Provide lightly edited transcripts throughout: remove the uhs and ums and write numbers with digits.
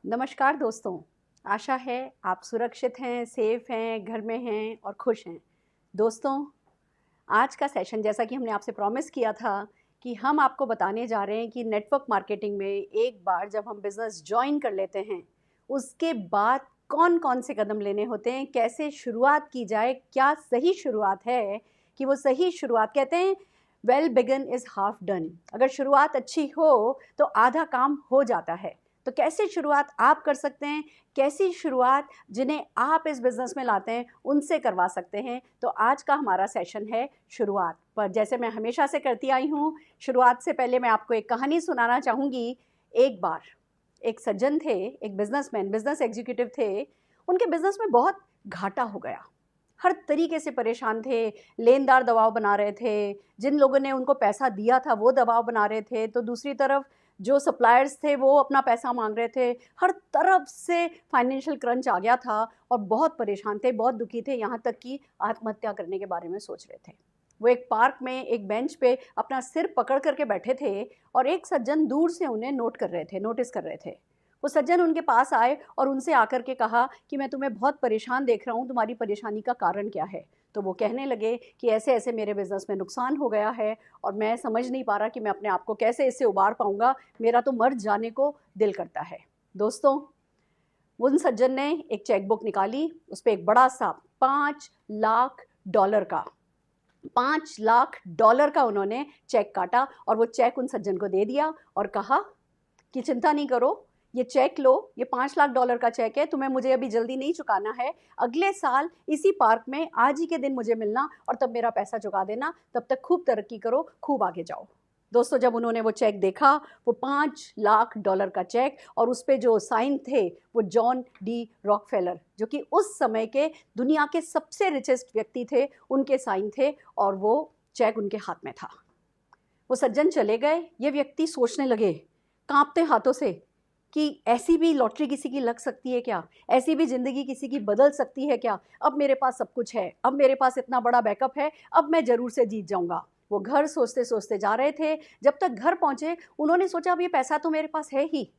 नमस्कार दोस्तों। आशा है आप सुरक्षित हैं, सेफ हैं, घर में हैं और खुश हैं। दोस्तों, आज का सेशन जैसा कि हमने आपसे प्रॉमिस किया था कि हम आपको बताने जा रहे हैं कि नेटवर्क मार्केटिंग में एक बार जब हम बिज़नेस जॉइन कर लेते हैं, उसके बाद कौन-कौन से कदम लेने होते हैं, कैसे शुरुआत की जाए, क्या सही शुरुआत है कि वो सही शुरुआत कहते हैं well begin is half done. अगर शुरुआत अच्छी हो, तो आधा काम हो जाता है। तो कैसे शुरुआत आप कर सकते हैं, कैसी शुरुआत जिन्हें आप इस बिज़नेस में लाते हैं उनसे करवा सकते हैं। तो आज का हमारा सेशन है शुरुआत पर। जैसे मैं हमेशा से करती आई हूँ, शुरुआत से पहले मैं आपको एक कहानी सुनाना चाहूँगी। एक बार एक सज्जन थे, एक बिजनेसमैन, बिजनेस एग्जीक्यूटिव थे। उनके बिजनेस में बहुत घाटा हो गया, हर तरीके से परेशान थे। लेनदार दबाव बना रहे थे, जिन लोगों ने उनको पैसा दिया था वो दबाव बना रहे थे, तो दूसरी तरफ जो सप्लायर्स थे वो अपना पैसा मांग रहे थे। हर तरफ से फाइनेंशियल क्रंच आ गया था और बहुत परेशान थे, बहुत दुखी थे, यहाँ तक कि आत्महत्या करने के बारे में सोच रहे थे। वो एक पार्क में एक बेंच पे अपना सिर पकड़ करके बैठे थे और एक सज्जन दूर से उन्हें नोटिस कर रहे थे। वो सज्जन उनके पास आए और उनसे आकर के कहा कि मैं तुम्हें बहुत परेशान देख रहा हूँ, तुम्हारी परेशानी का कारण क्या है। तो वो कहने लगे कि ऐसे ऐसे मेरे बिज़नेस में नुकसान हो गया है और मैं समझ नहीं पा रहा कि मैं अपने आप को कैसे इससे उबार पाऊँगा, मेरा तो मर जाने को दिल करता है। दोस्तों, उन सज्जन ने एक चेक बुक निकाली, उस पर एक बड़ा सा $5 लाख का $5 लाख का उन्होंने चेक काटा और वो चेक उन सज्जन को दे दिया और कहा कि चिंता नहीं करो, ये चेक लो, ये $5 लाख का चेक है, तुम्हें मुझे अभी जल्दी नहीं चुकाना है। अगले साल इसी पार्क में आज ही के दिन मुझे मिलना और तब मेरा पैसा चुका देना। तब तक खूब तरक्की करो, खूब आगे जाओ। दोस्तों, जब उन्होंने वो चेक देखा, वो $5 लाख का चेक, और उस पे जो साइन थे वो जॉन डी रॉकफेलर, जो कि उस समय के दुनिया के सबसे रिचेस्ट व्यक्ति थे, उनके साइन थे और वो चेक उनके हाथ में था। वो सज्जन चले गए। ये व्यक्ति सोचने लगे कांपते हाथों से कि ऐसी भी लॉटरी किसी की लग सकती है क्या, ऐसी भी ज़िंदगी किसी की बदल सकती है क्या। अब मेरे पास सब कुछ है, अब मेरे पास इतना बड़ा बैकअप है, अब मैं ज़रूर से जीत जाऊंगा। वो घर सोचते सोचते जा रहे थे। जब तक घर पहुंचे, उन्होंने सोचा अब ये पैसा तो मेरे पास है ही,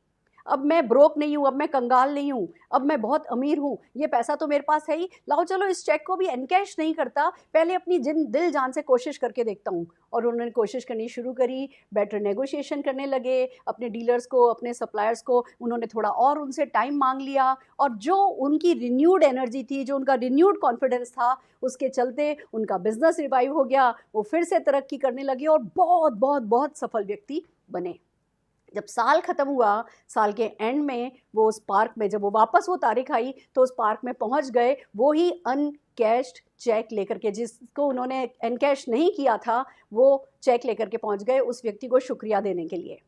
अब मैं ब्रोक नहीं हूँ, अब मैं कंगाल नहीं हूँ, अब मैं बहुत अमीर हूँ, ये पैसा तो मेरे पास है ही। लाओ चलो इस चेक को भी एनकैश नहीं करता, पहले अपनी दिल जान से कोशिश करके देखता हूँ। और उन्होंने कोशिश करनी शुरू करी, बेटर नेगोशिएशन करने लगे। अपने डीलर्स को, अपने सप्लायर्स को उन्होंने थोड़ा और उनसे टाइम मांग लिया और जो उनकी रिन्यूड एनर्जी थी, जो उनका रिन्यूड कॉन्फिडेंस था, उसके चलते उनका बिजनेस रिवाइव हो गया। वो फिर से तरक्की करने लगे और बहुत बहुत बहुत सफल व्यक्ति बने। जब साल ख़त्म हुआ, साल के एंड में वो उस पार्क में, जब वो वापस वो तारीख आई तो उस पार्क में पहुंच गए वो ही अनकैश्ड चेक लेकर के, जिसको उन्होंने एनकैश नहीं किया था, वो चेक लेकर के पहुंच गए उस व्यक्ति को शुक्रिया देने के लिए।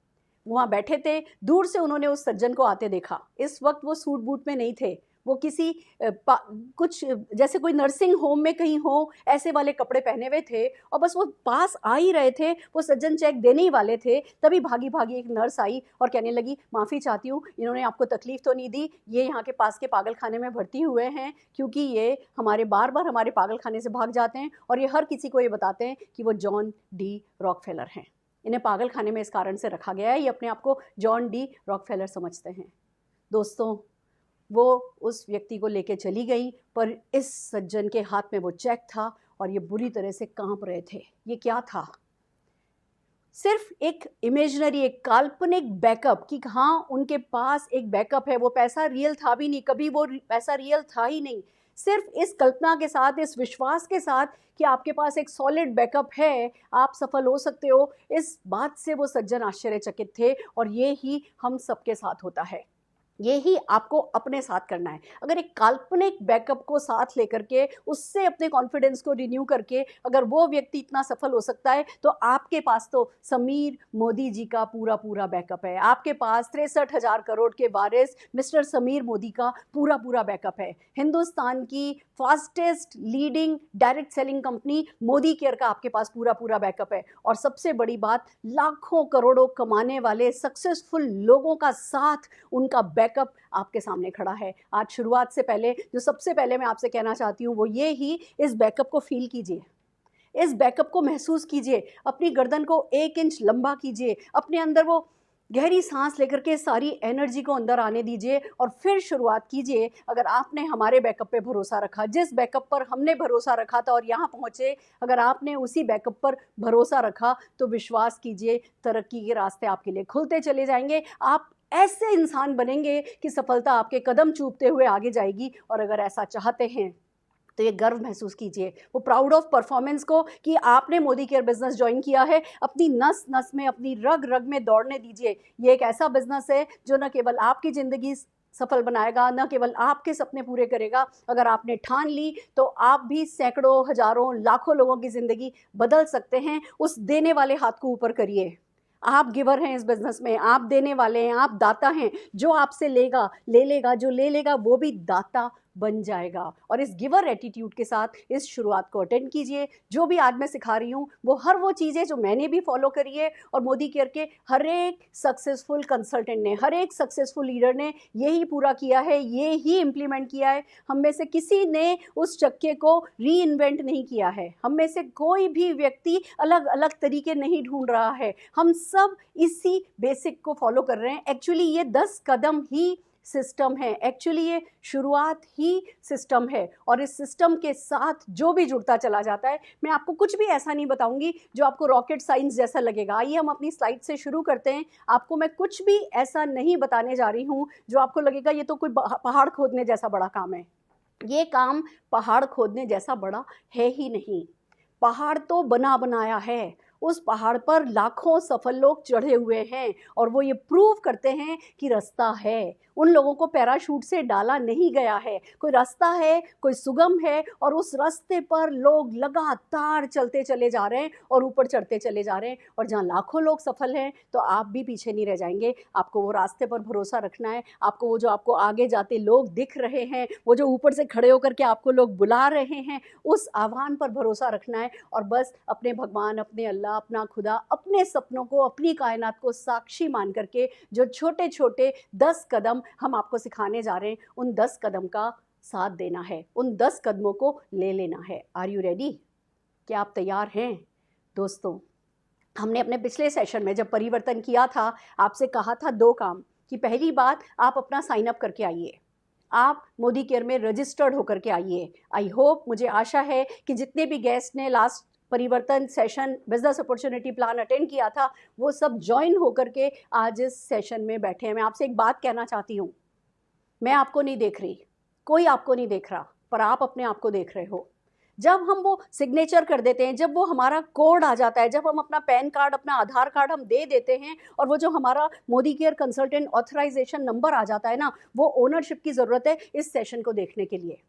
वहाँ बैठे थे, दूर से उन्होंने उस सज्जन को आते देखा। इस वक्त वो सूट बूट में नहीं थे, वो किसी कुछ जैसे कोई नर्सिंग होम में कहीं हो ऐसे वाले कपड़े पहने हुए थे और बस वो पास आ ही रहे थे। वो सज्जन चेक देने ही वाले थे, तभी भागी भागी एक नर्स आई और कहने लगी, माफ़ी चाहती हूँ, इन्होंने आपको तकलीफ तो नहीं दी, ये यहाँ के पास के पागल खाने में भर्ती हुए हैं क्योंकि ये हमारे बार बार हमारे पागल खाने से भाग जाते हैं और ये हर किसी को ये बताते हैं कि वो जॉन डी रॉकफेलर हैं। इन्हें पागल खाने में इस कारण से रखा गया है, ये अपने आप को जॉन डी रॉकफेलर समझते हैं। दोस्तों, वो उस व्यक्ति को लेके चली गई, पर इस सज्जन के हाथ में वो चेक था और ये बुरी तरह से कांप रहे थे। ये क्या था? सिर्फ एक इमेजिनरी, एक काल्पनिक बैकअप कि हाँ उनके पास एक बैकअप है। वो पैसा रियल था भी नहीं, कभी वो पैसा रियल था ही नहीं। सिर्फ इस कल्पना के साथ, इस विश्वास के साथ कि आपके पास एक सॉलिड बैकअप है, आप सफल हो सकते हो, इस बात से वो सज्जन आश्चर्यचकित थे। और ये ही हम सबके साथ होता है, ये ही आपको अपने साथ करना है। अगर एक काल्पनिक बैकअप को साथ लेकर के उससे अपने कॉन्फिडेंस को रिन्यू करके अगर वो व्यक्ति इतना सफल हो सकता है, तो आपके पास तो समीर मोदी जी का पूरा पूरा बैकअप है। आपके पास 63,000 करोड़ के वारिस मिस्टर समीर मोदी का पूरा पूरा बैकअप है। हिंदुस्तान की fastest leading direct selling company Modi care का आपके पास पूरा पूरा बैकअप है। और सबसे बड़ी बात, लाखों करोड़ों कमाने वाले सक्सेसफुल लोगों का साथ, उनका बैकअप आपके सामने खड़ा है। आज शुरुआत से पहले जो सबसे पहले मैं आपसे कहना चाहती हूँ वो ये ही, इस बैकअप को फील कीजिए, इस बैकअप को महसूस कीजिए, अपनी गर्दन को 1 इंच लंबा कीजिए, अपने अंदर वो गहरी सांस लेकर के सारी एनर्जी को अंदर आने दीजिए और फिर शुरुआत कीजिए। अगर आपने हमारे बैकअप पे भरोसा रखा, जिस बैकअप पर हमने भरोसा रखा था और यहाँ पहुँचे, अगर आपने उसी बैकअप पर भरोसा रखा तो विश्वास कीजिए तरक्की के रास्ते आपके लिए खुलते चले जाएंगे। आप ऐसे इंसान बनेंगे कि सफलता आपके कदम चूमते हुए आगे जाएगी। और अगर ऐसा चाहते हैं तो ये गर्व महसूस कीजिए, वो प्राउड ऑफ परफॉर्मेंस को, कि आपने मोदी केयर बिजनेस ज्वाइन किया है। अपनी नस नस में, अपनी रग रग में दौड़ने दीजिए। ये एक ऐसा बिजनेस है जो न केवल आपकी ज़िंदगी सफल बनाएगा, न केवल आपके सपने पूरे करेगा। अगर आपने ठान ली तो आप भी सैकड़ों, हजारों, लाखों लोगों की ज़िंदगी बदल सकते हैं। उस देने वाले हाथ को ऊपर करिए। आप गिवर हैं इस बिजनेस में, आप देने वाले हैं, आप दाता हैं। जो आपसे लेगा ले लेगा, जो ले लेगा वो भी दाता बन जाएगा। और इस गिवर एटीट्यूड के साथ इस शुरुआत को अटेंड कीजिए। जो भी आज मैं सिखा रही हूँ वो हर वो चीज़ें जो मैंने भी फॉलो करी है और मोदी केयर के हर एक सक्सेसफुल कंसल्टेंट ने, हर एक सक्सेसफुल लीडर ने यही पूरा किया है, ये ही इम्प्लीमेंट किया है। हम में से किसी ने उस चक्के को री इन्वेंट नहीं किया है। हम में से कोई भी व्यक्ति अलग अलग तरीके नहीं ढूंढ रहा है। हम सब इसी बेसिक को फॉलो कर रहे हैं। एक्चुअली ये 10 कदम ही सिस्टम है, एक्चुअली ये शुरुआत ही सिस्टम है। और इस सिस्टम के साथ जो भी जुड़ता चला जाता है, मैं आपको कुछ भी ऐसा नहीं बताऊंगी जो आपको रॉकेट साइंस जैसा लगेगा। आइए हम अपनी स्लाइड से शुरू करते हैं। आपको मैं कुछ भी ऐसा नहीं बताने जा रही हूँ जो आपको लगेगा ये तो कोई पहाड़ खोदने जैसा बड़ा काम है। ये काम पहाड़ खोदने जैसा बड़ा है ही नहीं। पहाड़ तो बना बनाया है, उस पहाड़ पर लाखों सफल लोग चढ़े हुए हैं और वो ये प्रूव करते हैं कि रास्ता है। उन लोगों को पैराशूट से डाला नहीं गया है, कोई रास्ता है, कोई सुगम है और उस रास्ते पर लोग लगातार चलते चले जा रहे हैं और ऊपर चढ़ते चले जा रहे हैं। और जहाँ लाखों लोग सफल हैं तो आप भी पीछे नहीं रह जाएंगे। आपको वो रास्ते पर भरोसा रखना है। आपको वो जो आपको आगे जाते लोग दिख रहे हैं, वो जो ऊपर से खड़े होकर के आपको लोग बुला रहे हैं, उस आह्वान पर भरोसा रखना है। और बस अपने भगवान, अपने अल्लाह, अपना खुदा, अपने सपनों को, अपनी कायनात को साक्षी मान करके जो छोटे छोटे 10 कदम हम आपको सिखाने जा रहे हैं, उन 10 कदम का साथ देना है, उन 10 कदमों को ले लेना है। Are you ready? क्या आप तैयार हैं दोस्तों? हमने अपने पिछले सेशन में जब परिवर्तन किया था, आपसे कहा था 2 काम, कि पहली बात आप अपना साइन अप करके आइए, आप मोदी केयर में रजिस्टर्ड होकर के आइए। आई होप, मुझे आशा है कि जितने भी गेस्ट ने लास्ट परिवर्तन session business opportunity plan attend किया था, वो सब ज्वाइन होकर के आज इस सेशन में बैठे हैं। मैं आपसे एक बात कहना चाहती हूँ, मैं आपको नहीं देख रही, कोई आपको नहीं देख रहा, पर आप अपने आप को देख रहे हो। जब हम वो सिग्नेचर कर देते हैं, जब वो हमारा कोड आ जाता है, जब हम अपना पैन कार्ड, अपना आधार कार्ड हम दे देते हैं और वो जो हमारा Modi care consultant authorisation number आ जाता है ना, वो ओनरशिप की ज़रूरत है इस सेशन को देखने के लिए।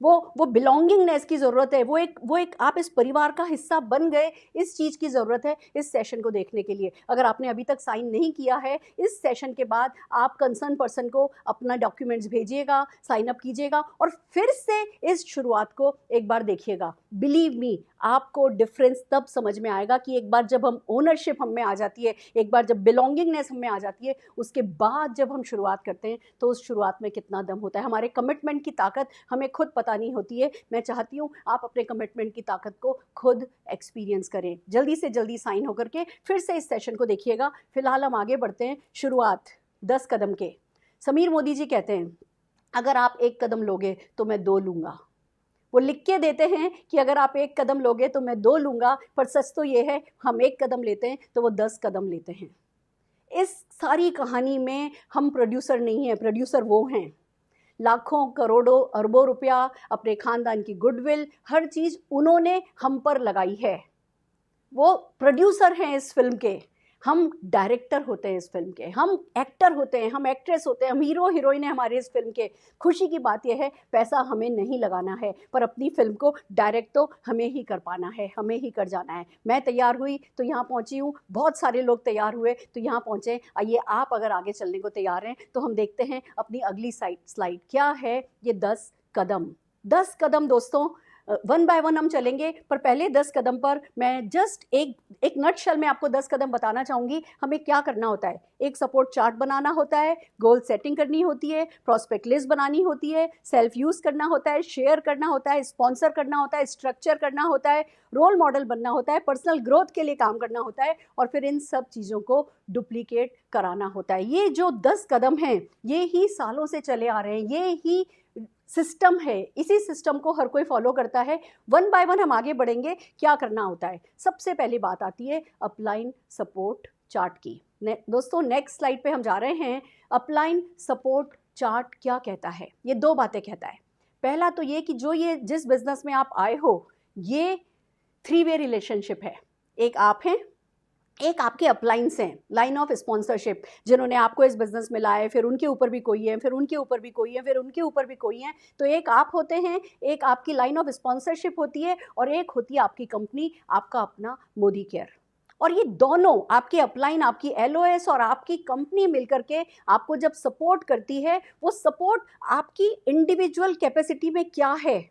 वो बिलोंगिंगनेस की ज़रूरत है। वो एक आप इस परिवार का हिस्सा बन गए, इस चीज़ की ज़रूरत है इस सेशन को देखने के लिए। अगर आपने अभी तक साइन नहीं किया है, इस सेशन के बाद आप कंसर्न पर्सन को अपना डॉक्यूमेंट्स भेजिएगा, साइन अप कीजिएगा और फिर से इस शुरुआत को एक बार देखिएगा। बिलीव मी, आपको डिफरेंस तब समझ में आएगा कि एक बार जब हम ओनरशिप हम में आ जाती है, एक बार जब बिलोंगिंगनेस हम में आ जाती है, उसके बाद जब हम शुरुआत करते हैं तो उस शुरुआत में कितना दम होता है। हमारे कमिटमेंट की ताकत हमें खुद पता नहीं होती है। मैं चाहती हूँ आप अपने कमिटमेंट की ताकत को खुद एक्सपीरियंस करें। जल्दी से जल्दी साइन होकर के फिर से इस सेशन को देखिएगा। फिलहाल हम आगे बढ़ते हैं। शुरुआत 10 कदम के। समीर मोदी जी कहते हैं, अगर आप 1 कदम लोगे तो मैं 2 लूँगा। वो लिख के देते हैं कि अगर आप 1 कदम लोगे तो मैं 2 लूँगा, पर सच तो ये है हम 1 कदम लेते हैं तो वो 10 कदम लेते हैं। इस सारी कहानी में हम प्रोड्यूसर नहीं हैं, प्रोड्यूसर वो हैं। लाखों, करोड़ों, अरबों रुपया, अपने खानदान की गुडविल, हर चीज़ उन्होंने हम पर लगाई है। वो प्रोड्यूसर हैं इस फिल्म के, हम डायरेक्टर होते हैं इस फिल्म के, हम एक्टर होते हैं, हम एक्ट्रेस होते हैं, हम हीरो हीरोइन हैं हमारे इस फिल्म के। खुशी की बात यह है पैसा हमें नहीं लगाना है, पर अपनी फिल्म को डायरेक्ट तो हमें ही कर पाना है, हमें ही कर जाना है। मैं तैयार हुई तो यहाँ पहुँची हूँ, बहुत सारे लोग तैयार हुए तो यहाँ पहुँचे। आइए आप अगर आगे चलने को तैयार हैं तो हम देखते हैं अपनी अगली स्लाइड क्या है। ये 10 कदम। 10 कदम दोस्तों, वन बाय वन हम चलेंगे, पर पहले 10 कदम पर मैं जस्ट एक नटशेल में आपको 10 कदम बताना चाहूँगी हमें क्या करना होता है। एक सपोर्ट चार्ट बनाना होता है, गोल सेटिंग करनी होती है, प्रॉस्पेक्ट लिस्ट बनानी होती है, सेल्फ यूज़ करना होता है, शेयर करना होता है, स्पॉन्सर करना होता है, स्ट्रक्चर करना होता है, रोल मॉडल बनना होता है, पर्सनल ग्रोथ के लिए काम करना होता है, और फिर इन सब चीज़ों को डुप्लीकेट कराना होता है। ये जो 10 कदम हैं, ये ही सालों से चले आ रहे हैं, ये ही सिस्टम है, इसी सिस्टम को हर कोई फॉलो करता है। वन बाय वन हम आगे बढ़ेंगे। क्या करना होता है? सबसे पहली बात आती है अपलाइन सपोर्ट चार्ट की। दोस्तों नेक्स्ट स्लाइड पे हम जा रहे हैं। अपलाइन सपोर्ट चार्ट क्या कहता है? ये 2 बातें कहता है। पहला तो ये कि ये जिस बिजनेस में आप आए हो, ये 3 वे रिलेशनशिप है। एक आप हैं, एक आपके अपलाइंस हैं, लाइन ऑफ स्पॉन्सरशिप, जिन्होंने आपको इस बिजनेस में लाए, फिर उनके ऊपर भी कोई है, फिर उनके ऊपर भी कोई है, फिर उनके ऊपर भी कोई है। तो एक आप होते हैं, एक आपकी लाइन ऑफ स्पॉन्सरशिप होती है, और एक होती है आपकी कंपनी, आपका अपना मोदी केयर। और ये दोनों, आपके अपलाइन, आपकी LOS और आपकी कंपनी मिलकर के आपको जब सपोर्ट करती है, वो सपोर्ट आपकी इंडिविजुअल कैपेसिटी में क्या है,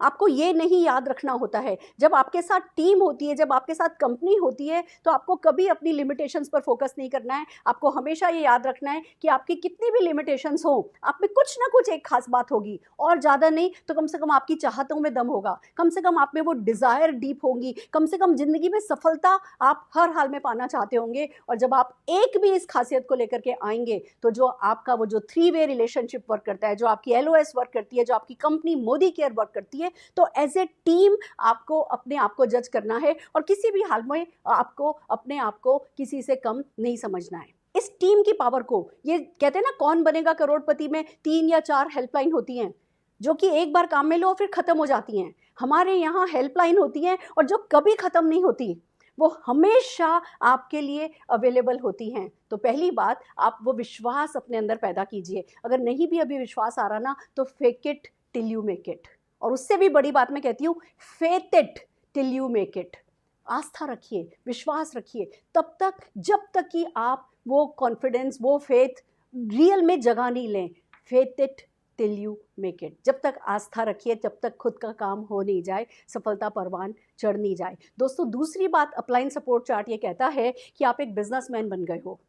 आपको ये नहीं याद रखना होता है। जब आपके साथ टीम होती है, जब आपके साथ कंपनी होती है, तो आपको कभी अपनी लिमिटेशंस पर फोकस नहीं करना है। आपको हमेशा ये याद रखना है कि आपकी कितनी भी लिमिटेशंस हो, आप में कुछ ना कुछ एक खास बात होगी, और ज़्यादा नहीं तो कम से कम आपकी चाहतों में दम होगा, कम से कम आप में वो डिज़ायर डीप होगी, कम से कम ज़िंदगी में सफलता आप हर हाल में पाना चाहते होंगे। और जब आप एक भी इस खासियत को लेकर के आएंगे, तो जो आपका वो जो 3 वे रिलेशनशिप वर्क करता है, जो आपकी LOS वर्क करती है, जो आपकी कंपनी मोदी केयर वर्क करती है, तो एज ए टीम आपको अपने आप को जज करना है, और किसी भी हाल में आपको अपने आप को किसी से कम नहीं समझना है। इस टीम की पावर को, ये कहते हैं ना, कौन बनेगा करोड़पति में 3 या 4 हेल्पलाइन होती हैं, जो कि एक बार काम में लो फिर खत्म हो जाती हैं। हमारे यहाँ हेल्पलाइन होती हैं, और जो कभी खत्म नहीं होती, वो हमेशा आपके लिए अवेलेबल होती हैं। तो पहली बात, आप वो विश्वास अपने अंदर पैदा कीजिए। अगर नहीं भी अभी विश्वास आ रहा ना, तो fake it till you make it. और उससे भी बड़ी बात मैं कहती हूँ, faith it till you make it. आस्था रखिए, विश्वास रखिए तब तक, जब तक कि आप वो कॉन्फिडेंस, वो फेथ रियल में जगह नहीं लें। Faith it till you make it. जब तक आस्था रखिए, जब तक खुद का काम हो नहीं जाए, सफलता परवान चढ़ नहीं जाए। दोस्तों दूसरी बात, अपलाइन सपोर्ट चार्ट ये कहता है कि आप एक बिजनेसमैन बन गए हो,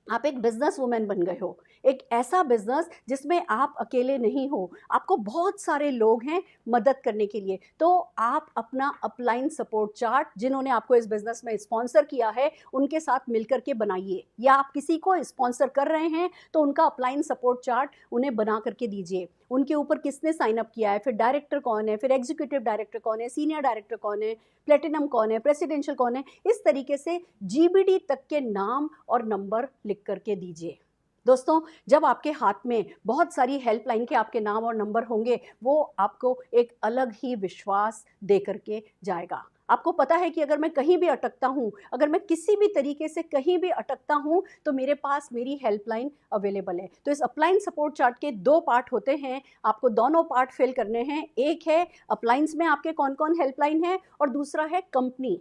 आप एक बिजनेस वुमेन बन गए हो। एक ऐसा बिजनेस जिसमें आप अकेले नहीं हो, आपको बहुत सारे लोग हैं मदद करने के लिए। तो आप अपना अपलाइन सपोर्ट चार्ट, जिन्होंने आपको इस बिजनेस में स्पॉन्सर किया है, उनके साथ मिलकर के बनाइए, या आप किसी को स्पॉन्सर कर रहे हैं तो उनका अपलाइन सपोर्ट चार्ट उन्हें बना करके दीजिए। उनके ऊपर किसने साइन अप किया है, फिर डायरेक्टर कौन है, फिर एग्जीक्यूटिव डायरेक्टर कौन है, सीनियर डायरेक्टर कौन है, प्लेटिनम कौन है, प्रेसिडेंशियल कौन है, इस तरीके से GBD तक के नाम और नंबर लिख करके दीजिए। दोस्तों जब आपके हाथ में बहुत सारी हेल्पलाइन के आपके नाम और नंबर होंगे, वो आपको एक अलग ही विश्वास दे करके जाएगा। आपको पता है कि अगर मैं कहीं भी अटकता हूँ, अगर मैं किसी भी तरीके से कहीं भी अटकता हूँ, तो मेरे पास मेरी हेल्पलाइन अवेलेबल है। तो इस अपलाइन सपोर्ट चार्ट के 2 पार्ट होते हैं, आपको दोनों पार्ट फिल करने हैं। एक है अपलाइंस में आपके कौन कौन हेल्पलाइन है, और दूसरा है कंपनी।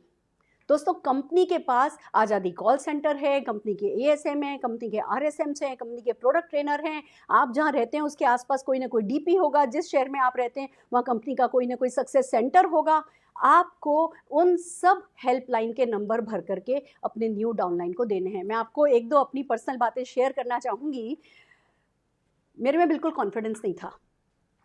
दोस्तों कंपनी के पास आज़ादी कॉल सेंटर है, कंपनी के ASM है, कंपनी के RSMs हैं, कंपनी के प्रोडक्ट ट्रेनर हैं। आप जहाँ रहते हैं उसके आसपास कोई ना कोई DP होगा, जिस शहर में आप रहते हैं वहाँ कंपनी का कोई ना कोई सक्सेस सेंटर होगा। आपको उन सब हेल्पलाइन के नंबर भर करके अपने न्यू डाउनलाइन को देने हैं। मैं आपको 1-2 अपनी पर्सनल बातें शेयर करना चाहूँगी। मेरे में बिल्कुल कॉन्फिडेंस नहीं था।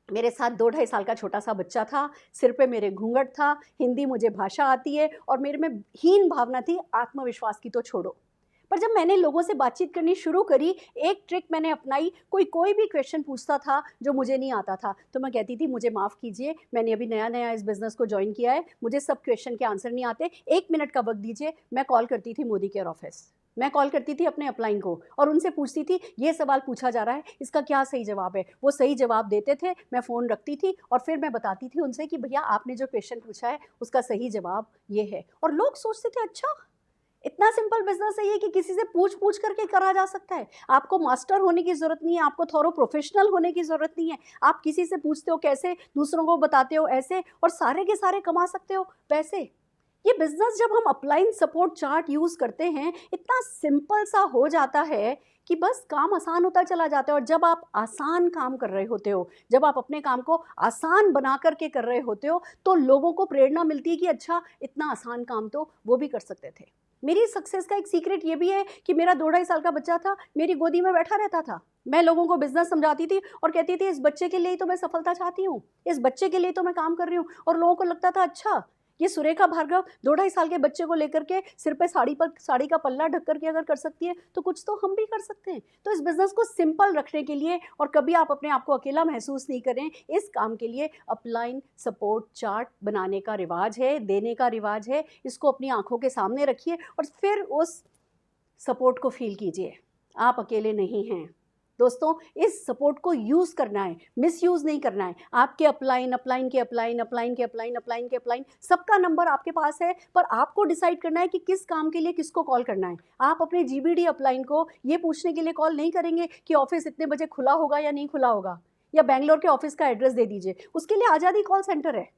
मेरे साथ 2-2.5 साल का छोटा सा बच्चा था, सिर पे मेरे घूंघट था, हिंदी मुझे भाषा आती है, और मेरे में हीन भावना थी, आत्मविश्वास की तो छोड़ो। पर जब मैंने लोगों से बातचीत करनी शुरू करी, एक ट्रिक मैंने अपनाई। कोई भी क्वेश्चन पूछता था जो मुझे नहीं आता था, तो मैं कहती थी मुझे माफ़ कीजिए, मैंने अभी नया नया इस बिज़नेस को ज्वाइन किया है, मुझे सब क्वेश्चन के आंसर नहीं आते, 1 मिनट का वक्त दीजिए। मैं कॉल करती थी मोदी केयर ऑफिस, मैं कॉल करती थी अपने अपलाइन को, और उनसे पूछती थी ये सवाल पूछा जा रहा है, इसका क्या सही जवाब है। वो सही जवाब देते थे, मैं फ़ोन रखती थी, और फिर मैं बताती थी उनसे कि भैया आपने जो क्वेश्चन पूछा है उसका सही जवाब ये है। और लोग सोचते थे अच्छा इतना सिंपल बिजनेस है ये कि किसी से पूछ करके करा जा सकता है। आपको मास्टर होने की ज़रूरत नहीं है, आपको थोरो प्रोफेशनल होने की ज़रूरत नहीं है। आप किसी से पूछते हो कैसे, दूसरों को बताते हो ऐसे, और सारे के सारे कमा सकते हो पैसे। ये बिजनेस जब हम अपलाइन सपोर्ट चार्ट यूज़ करते हैं, इतना सिंपल सा हो जाता है कि बस काम आसान होता चला जाता है। और जब आप आसान काम कर रहे होते हो, जब आप अपने काम को आसान बना करके कर रहे होते हो, तो लोगों को प्रेरणा मिलती है कि अच्छा इतना आसान काम तो वो भी कर सकते थे। मेरी सक्सेस का एक सीक्रेट ये भी है कि मेरा 2-2.5 साल का बच्चा था, मेरी गोदी में बैठा रहता था। मैं लोगों को बिजनेस समझाती थी और कहती थी इस बच्चे के लिए ही तो मैं सफलता चाहती हूँ, इस बच्चे के लिए तो मैं काम कर रही हूँ। और लोगों को लगता था अच्छा ये सुरेखा भार्गव 2-2.5 साल के बच्चे को लेकर के सिर पे साड़ी का पल्ला ढक करके अगर कर सकती है तो कुछ तो हम भी कर सकते हैं। तो इस बिजनेस को सिंपल रखने के लिए और कभी आप अपने आप को अकेला महसूस नहीं करें, इस काम के लिए अपलाइन सपोर्ट चार्ट बनाने का रिवाज है, देने का रिवाज है। इसको अपनी आंखों के सामने रखिए और फिर उस सपोर्ट को फील कीजिए। आप अकेले नहीं हैं दोस्तों, इस सपोर्ट को यूज़ करना है, मिसयूज़ नहीं करना है। आपके अपलाइन सबका नंबर आपके पास है, पर आपको डिसाइड करना है कि किस काम के लिए किसको कॉल करना है। आप अपने जीबीडी अपलाइन को ये पूछने के लिए कॉल नहीं करेंगे कि ऑफिस इतने बजे खुला होगा या नहीं खुला होगा, या बैंगलोर के ऑफिस का एड्रेस दे दीजिए। उसके लिए आज़ादी कॉल सेंटर है,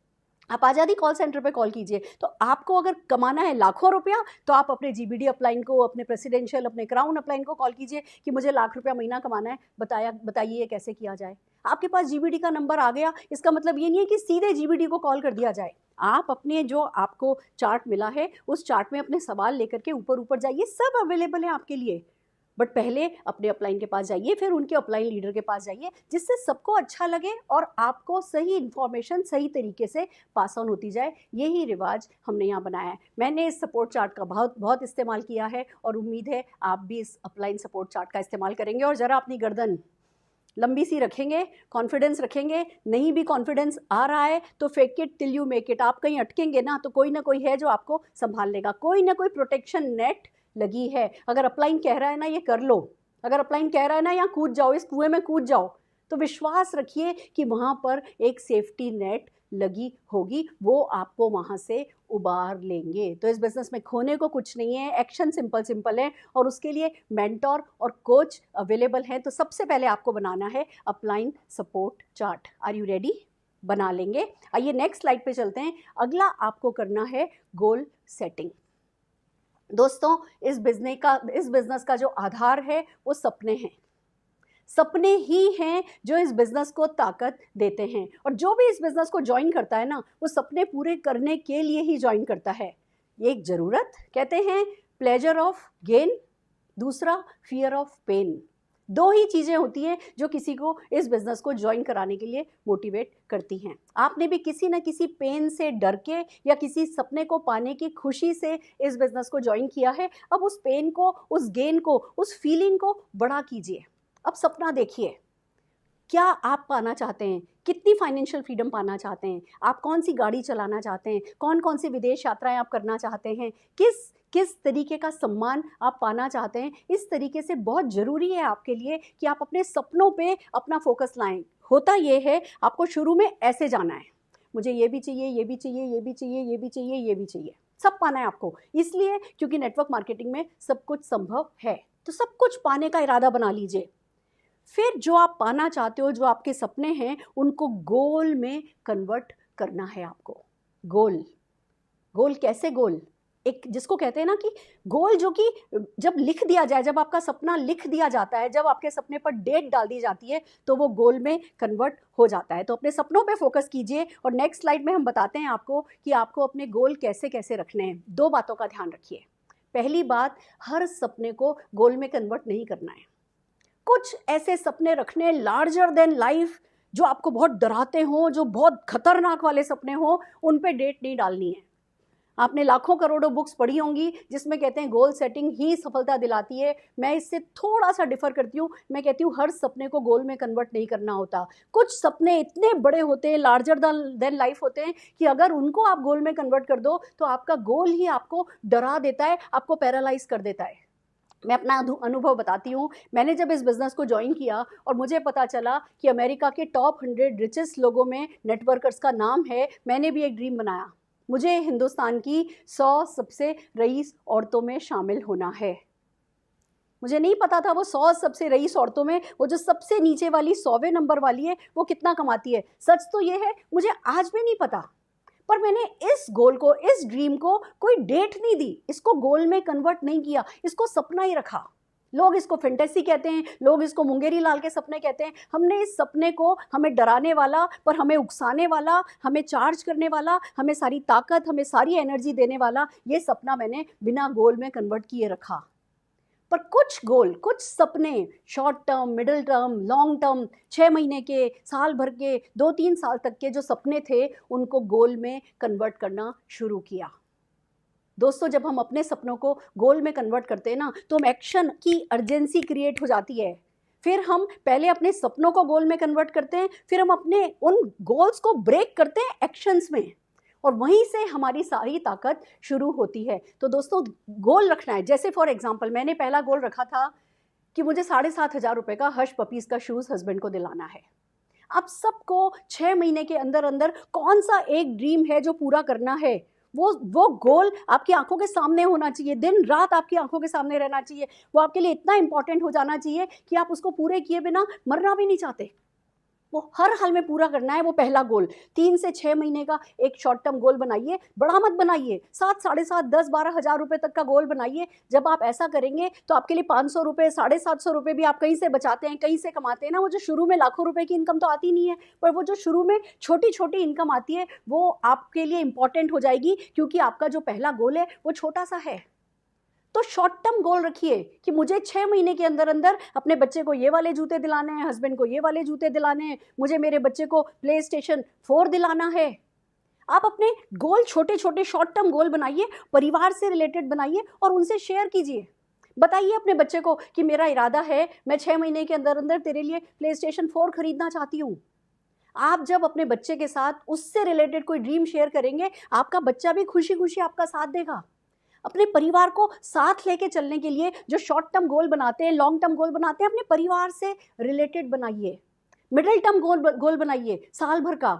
आप आज़ादी कॉल सेंटर पे कॉल कीजिए। तो आपको अगर कमाना है लाखों रुपया तो आप अपने जीबीडी अपलाइन को, अपने प्रेसिडेंशियल, अपने क्राउन अपलाइन को कॉल कीजिए कि मुझे लाख रुपया महीना कमाना है, बताइए ये कैसे किया जाए। आपके पास जीबीडी का नंबर आ गया, इसका मतलब ये नहीं है कि सीधे जीबीडी को कॉल कर दिया जाए। आप अपने जो आपको चार्ट मिला है उस चार्ट में अपने सवाल लेकर के ऊपर ऊपर जाइए, सब अवेलेबल है आपके लिए। बट पहले अपने अपलाइन के पास जाइए, फिर उनके अपलाइन लीडर के पास जाइए, जिससे सबको अच्छा लगे और आपको सही इन्फॉर्मेशन सही तरीके से पास ऑन होती जाए। यही रिवाज हमने यहाँ बनाया है। मैंने इस सपोर्ट चार्ट का बहुत इस्तेमाल किया है और उम्मीद है आप भी इस अपलाइन सपोर्ट चार्ट का इस्तेमाल करेंगे। और ज़रा अपनी गर्दन लंबी सी रखेंगे, कॉन्फिडेंस रखेंगे। नहीं भी कॉन्फिडेंस आ रहा है तो fake it till you make it. आप कहीं अटकेंगे ना तो कोई ना कोई है जो आपको संभाल लेगा, कोई ना कोई प्रोटेक्शन नेट लगी है। अगर अपलाइन कह रहा है ना ये कर लो, अगर अपलाइन कह रहा है ना यहाँ कूद जाओ, इस कुएं में कूद जाओ, तो विश्वास रखिए कि वहाँ पर एक सेफ्टी नेट लगी होगी, वो आपको वहाँ से उबार लेंगे। तो इस बिजनेस में खोने को कुछ नहीं है, एक्शन सिंपल है और उसके लिए मेंटोर और कोच अवेलेबल हैं। तो सबसे पहले आपको बनाना है upline support chart. Are you ready? बना लेंगे। आइए नेक्स्ट स्लाइड पे चलते हैं। अगला आपको करना है गोल सेटिंग। दोस्तों इस बिजनेस का जो आधार है वो सपने हैं। सपने ही हैं जो इस बिजनेस को ताकत देते हैं। और जो भी इस बिजनेस को ज्वाइन करता है ना, वो सपने पूरे करने के लिए ही ज्वाइन करता है। एक ज़रूरत, कहते हैं प्लेजर ऑफ गेन, दूसरा फियर ऑफ पेन। दो ही चीज़ें होती हैं जो किसी को इस बिज़नेस को ज्वाइन कराने के लिए मोटिवेट करती हैं। आपने भी किसी न किसी पेन से डर के या किसी सपने को पाने की खुशी से इस बिज़नेस को ज्वाइन किया है। अब उस पेन को, उस गेन को, उस फीलिंग को बड़ा कीजिए। अब सपना देखिए, क्या आप पाना चाहते हैं? कितनी फाइनेंशियल फ्रीडम पाना चाहते हैं? आप कौन सी गाड़ी चलाना चाहते हैं? कौन सी विदेश यात्राएं आप करना चाहते हैं? किस तरीके का सम्मान आप पाना चाहते हैं? इस तरीके से बहुत ज़रूरी है आपके लिए कि आप अपने सपनों पे अपना फोकस लाएं। होता ये है, आपको शुरू में ऐसे जाना है, मुझे ये भी चाहिए, ये भी चाहिए, ये भी चाहिए, ये भी चाहिए, ये भी चाहिए, सब पाना है आपको। इसलिए क्योंकि नेटवर्क मार्केटिंग में सब कुछ संभव है। तो सब कुछ पाने का इरादा बना लीजिए। फिर जो आप पाना चाहते हो, जो आपके सपने हैं, उनको गोल में कन्वर्ट करना है आपको। गोल कैसे? गोल एक जिसको कहते हैं ना कि गोल, जो कि जब लिख दिया जाए, जब आपका सपना लिख दिया जाता है, जब आपके सपने पर डेट डाल दी जाती है तो वो गोल में कन्वर्ट हो जाता है। तो अपने सपनों पे फोकस कीजिए और नेक्स्ट स्लाइड में हम बताते हैं आपको कि आपको अपने गोल कैसे कैसे रखने हैं। दो बातों का ध्यान रखिए। पहली बात, हर सपने को गोल में कन्वर्ट नहीं करना है। कुछ ऐसे सपने रखने लार्जर देन लाइफ, जो आपको बहुत डराते हों, जो बहुत खतरनाक वाले सपने हों, उन पे डेट नहीं डालनी है। आपने लाखों करोड़ों बुक्स पढ़ी होंगी जिसमें कहते हैं गोल सेटिंग ही सफलता दिलाती है। मैं इससे थोड़ा सा डिफर करती हूँ। मैं कहती हूँ हर सपने को गोल में कन्वर्ट नहीं करना होता। कुछ सपने इतने बड़े होते हैं, लार्जर देन लाइफ होते हैं, कि अगर उनको आप गोल में कन्वर्ट कर दो तो आपका गोल ही आपको डरा देता है, आपको पैरालाइज कर देता है। मैं अपना अनुभव बताती हूँ। मैंने जब इस बिज़नेस को ज्वाइन किया और मुझे पता चला कि अमेरिका के टॉप 100 रिचेस्ट लोगों में नेटवर्कर्स का नाम है, मैंने भी एक ड्रीम बनाया। मुझे हिंदुस्तान की 100 सबसे रईस औरतों में शामिल होना है। मुझे नहीं पता था वो 100 सबसे रईस औरतों में वो जो सबसे नीचे वाली 100वें नंबर वाली है वो कितना कमाती है। सच तो ये है, मुझे आज भी नहीं पता, पर मैंने इस गोल को, इस ड्रीम को कोई डेट नहीं दी, इसको गोल में कन्वर्ट नहीं किया, इसको सपना ही रखा। लोग इसको फैंटेसी कहते हैं, लोग इसको मुंगेरी लाल के सपने कहते हैं। हमने इस सपने को हमें डराने वाला, पर हमें उकसाने वाला, हमें चार्ज करने वाला, हमें सारी ताकत, हमें सारी एनर्जी देने वाला, ये सपना मैंने बिना गोल में कन्वर्ट किए रखा। पर कुछ गोल, कुछ सपने, short term, middle term, long term, 6 महीने के, साल भर के, 2-3 साल तक के जो सपने थे, उनको गोल में कन्वर्ट करना शुरू किया। दोस्तों, जब हम अपने सपनों को गोल में कन्वर्ट करते हैं ना, तो हम एक्शन की अर्जेंसी क्रिएट हो जाती है। फिर हम पहले अपने सपनों को गोल में कन्वर्ट करते हैं, फिर हम अपने उन गोल्स को ब्रेक करते हैं एक्शंस में, और वहीं से हमारी सारी ताकत शुरू होती है। तो दोस्तों, गोल रखना है। जैसे फॉर एग्जांपल, मैंने पहला गोल रखा था कि मुझे 7,500 रुपये का हर्ष पपीज़ का शूज़ हस्बैंड को दिलाना है। आप सबको 6 महीने के अंदर अंदर कौन सा एक ड्रीम है जो पूरा करना है, वो गोल आपकी आंखों के सामने होना चाहिए, दिन रात आपकी आंखों के सामने रहना चाहिए। वो आपके लिए इतना इंपॉर्टेंट हो जाना चाहिए कि आप उसको पूरे किए बिना मरना भी नहीं चाहते। वो हर हाल में पूरा करना है। वो पहला गोल 3 से 6 महीने का एक शॉर्ट टर्म गोल बनाइए, बड़ा मत बनाइए। 7, 7,500, 10-12 हज़ार रुपये तक का गोल बनाइए। जब आप ऐसा करेंगे तो आपके लिए 500 रुपये, 750 रुपये भी आप कहीं से बचाते हैं, कहीं से कमाते हैं ना। वो जो शुरू में लाखों रुपए की इनकम तो आती नहीं है, पर वो जो शुरू में छोटी छोटी इनकम आती है, वो आपके लिए इंपॉर्टेंट हो जाएगी, क्योंकि आपका जो पहला गोल है वो छोटा सा है। तो शॉर्ट टर्म गोल रखिए कि मुझे 6 महीने के अंदर अंदर अपने बच्चे को ये वाले जूते दिलाने हैं, हस्बैंड को ये वाले जूते दिलाने हैं, मुझे मेरे बच्चे को PlayStation 4 दिलाना है। आप अपने गोल छोटे छोटे शॉर्ट टर्म गोल बनाइए, परिवार से रिलेटेड बनाइए और उनसे शेयर कीजिए। बताइए अपने बच्चे को कि मेरा इरादा है, मैं 6 महीने के अंदर अंदर तेरे लिए PlayStation 4 खरीदना चाहती हूँ। आप जब अपने बच्चे के साथ उससे रिलेटेड कोई ड्रीम शेयर करेंगे, आपका बच्चा भी खुशी खुशी आपका साथ देगा। अपने परिवार को साथ लेके चलने के लिए जो शॉर्ट टर्म गोल बनाते हैं, लॉन्ग टर्म गोल बनाते हैं, अपने परिवार से रिलेटेड बनाइए। मिडिल टर्म गोल बनाइए साल भर का।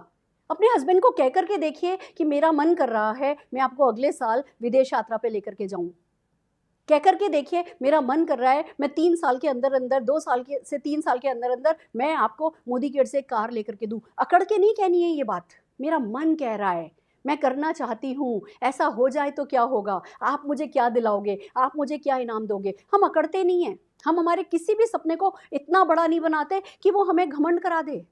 अपने हस्बैंड को कह करके देखिए कि मेरा मन कर रहा है मैं आपको अगले साल विदेश यात्रा पे लेकर के जाऊं। कह करके देखिए, मेरा मन कर रहा है मैं 3 साल के अंदर अंदर, 2 साल के से 3 साल के अंदर अंदर मैं आपको मोदी केयर से कार लेकर के दूं। अकड़ के नहीं कहनी है ये बात, मेरा मन कह रहा है, मैं करना चाहती हूँ, ऐसा हो जाए तो क्या होगा, आप मुझे क्या दिलाओगे, आप मुझे क्या इनाम दोगे। हम अकड़ते नहीं हैं। हम हमारे किसी भी सपने को इतना बड़ा नहीं बनाते कि वो हमें घमंड करा दे।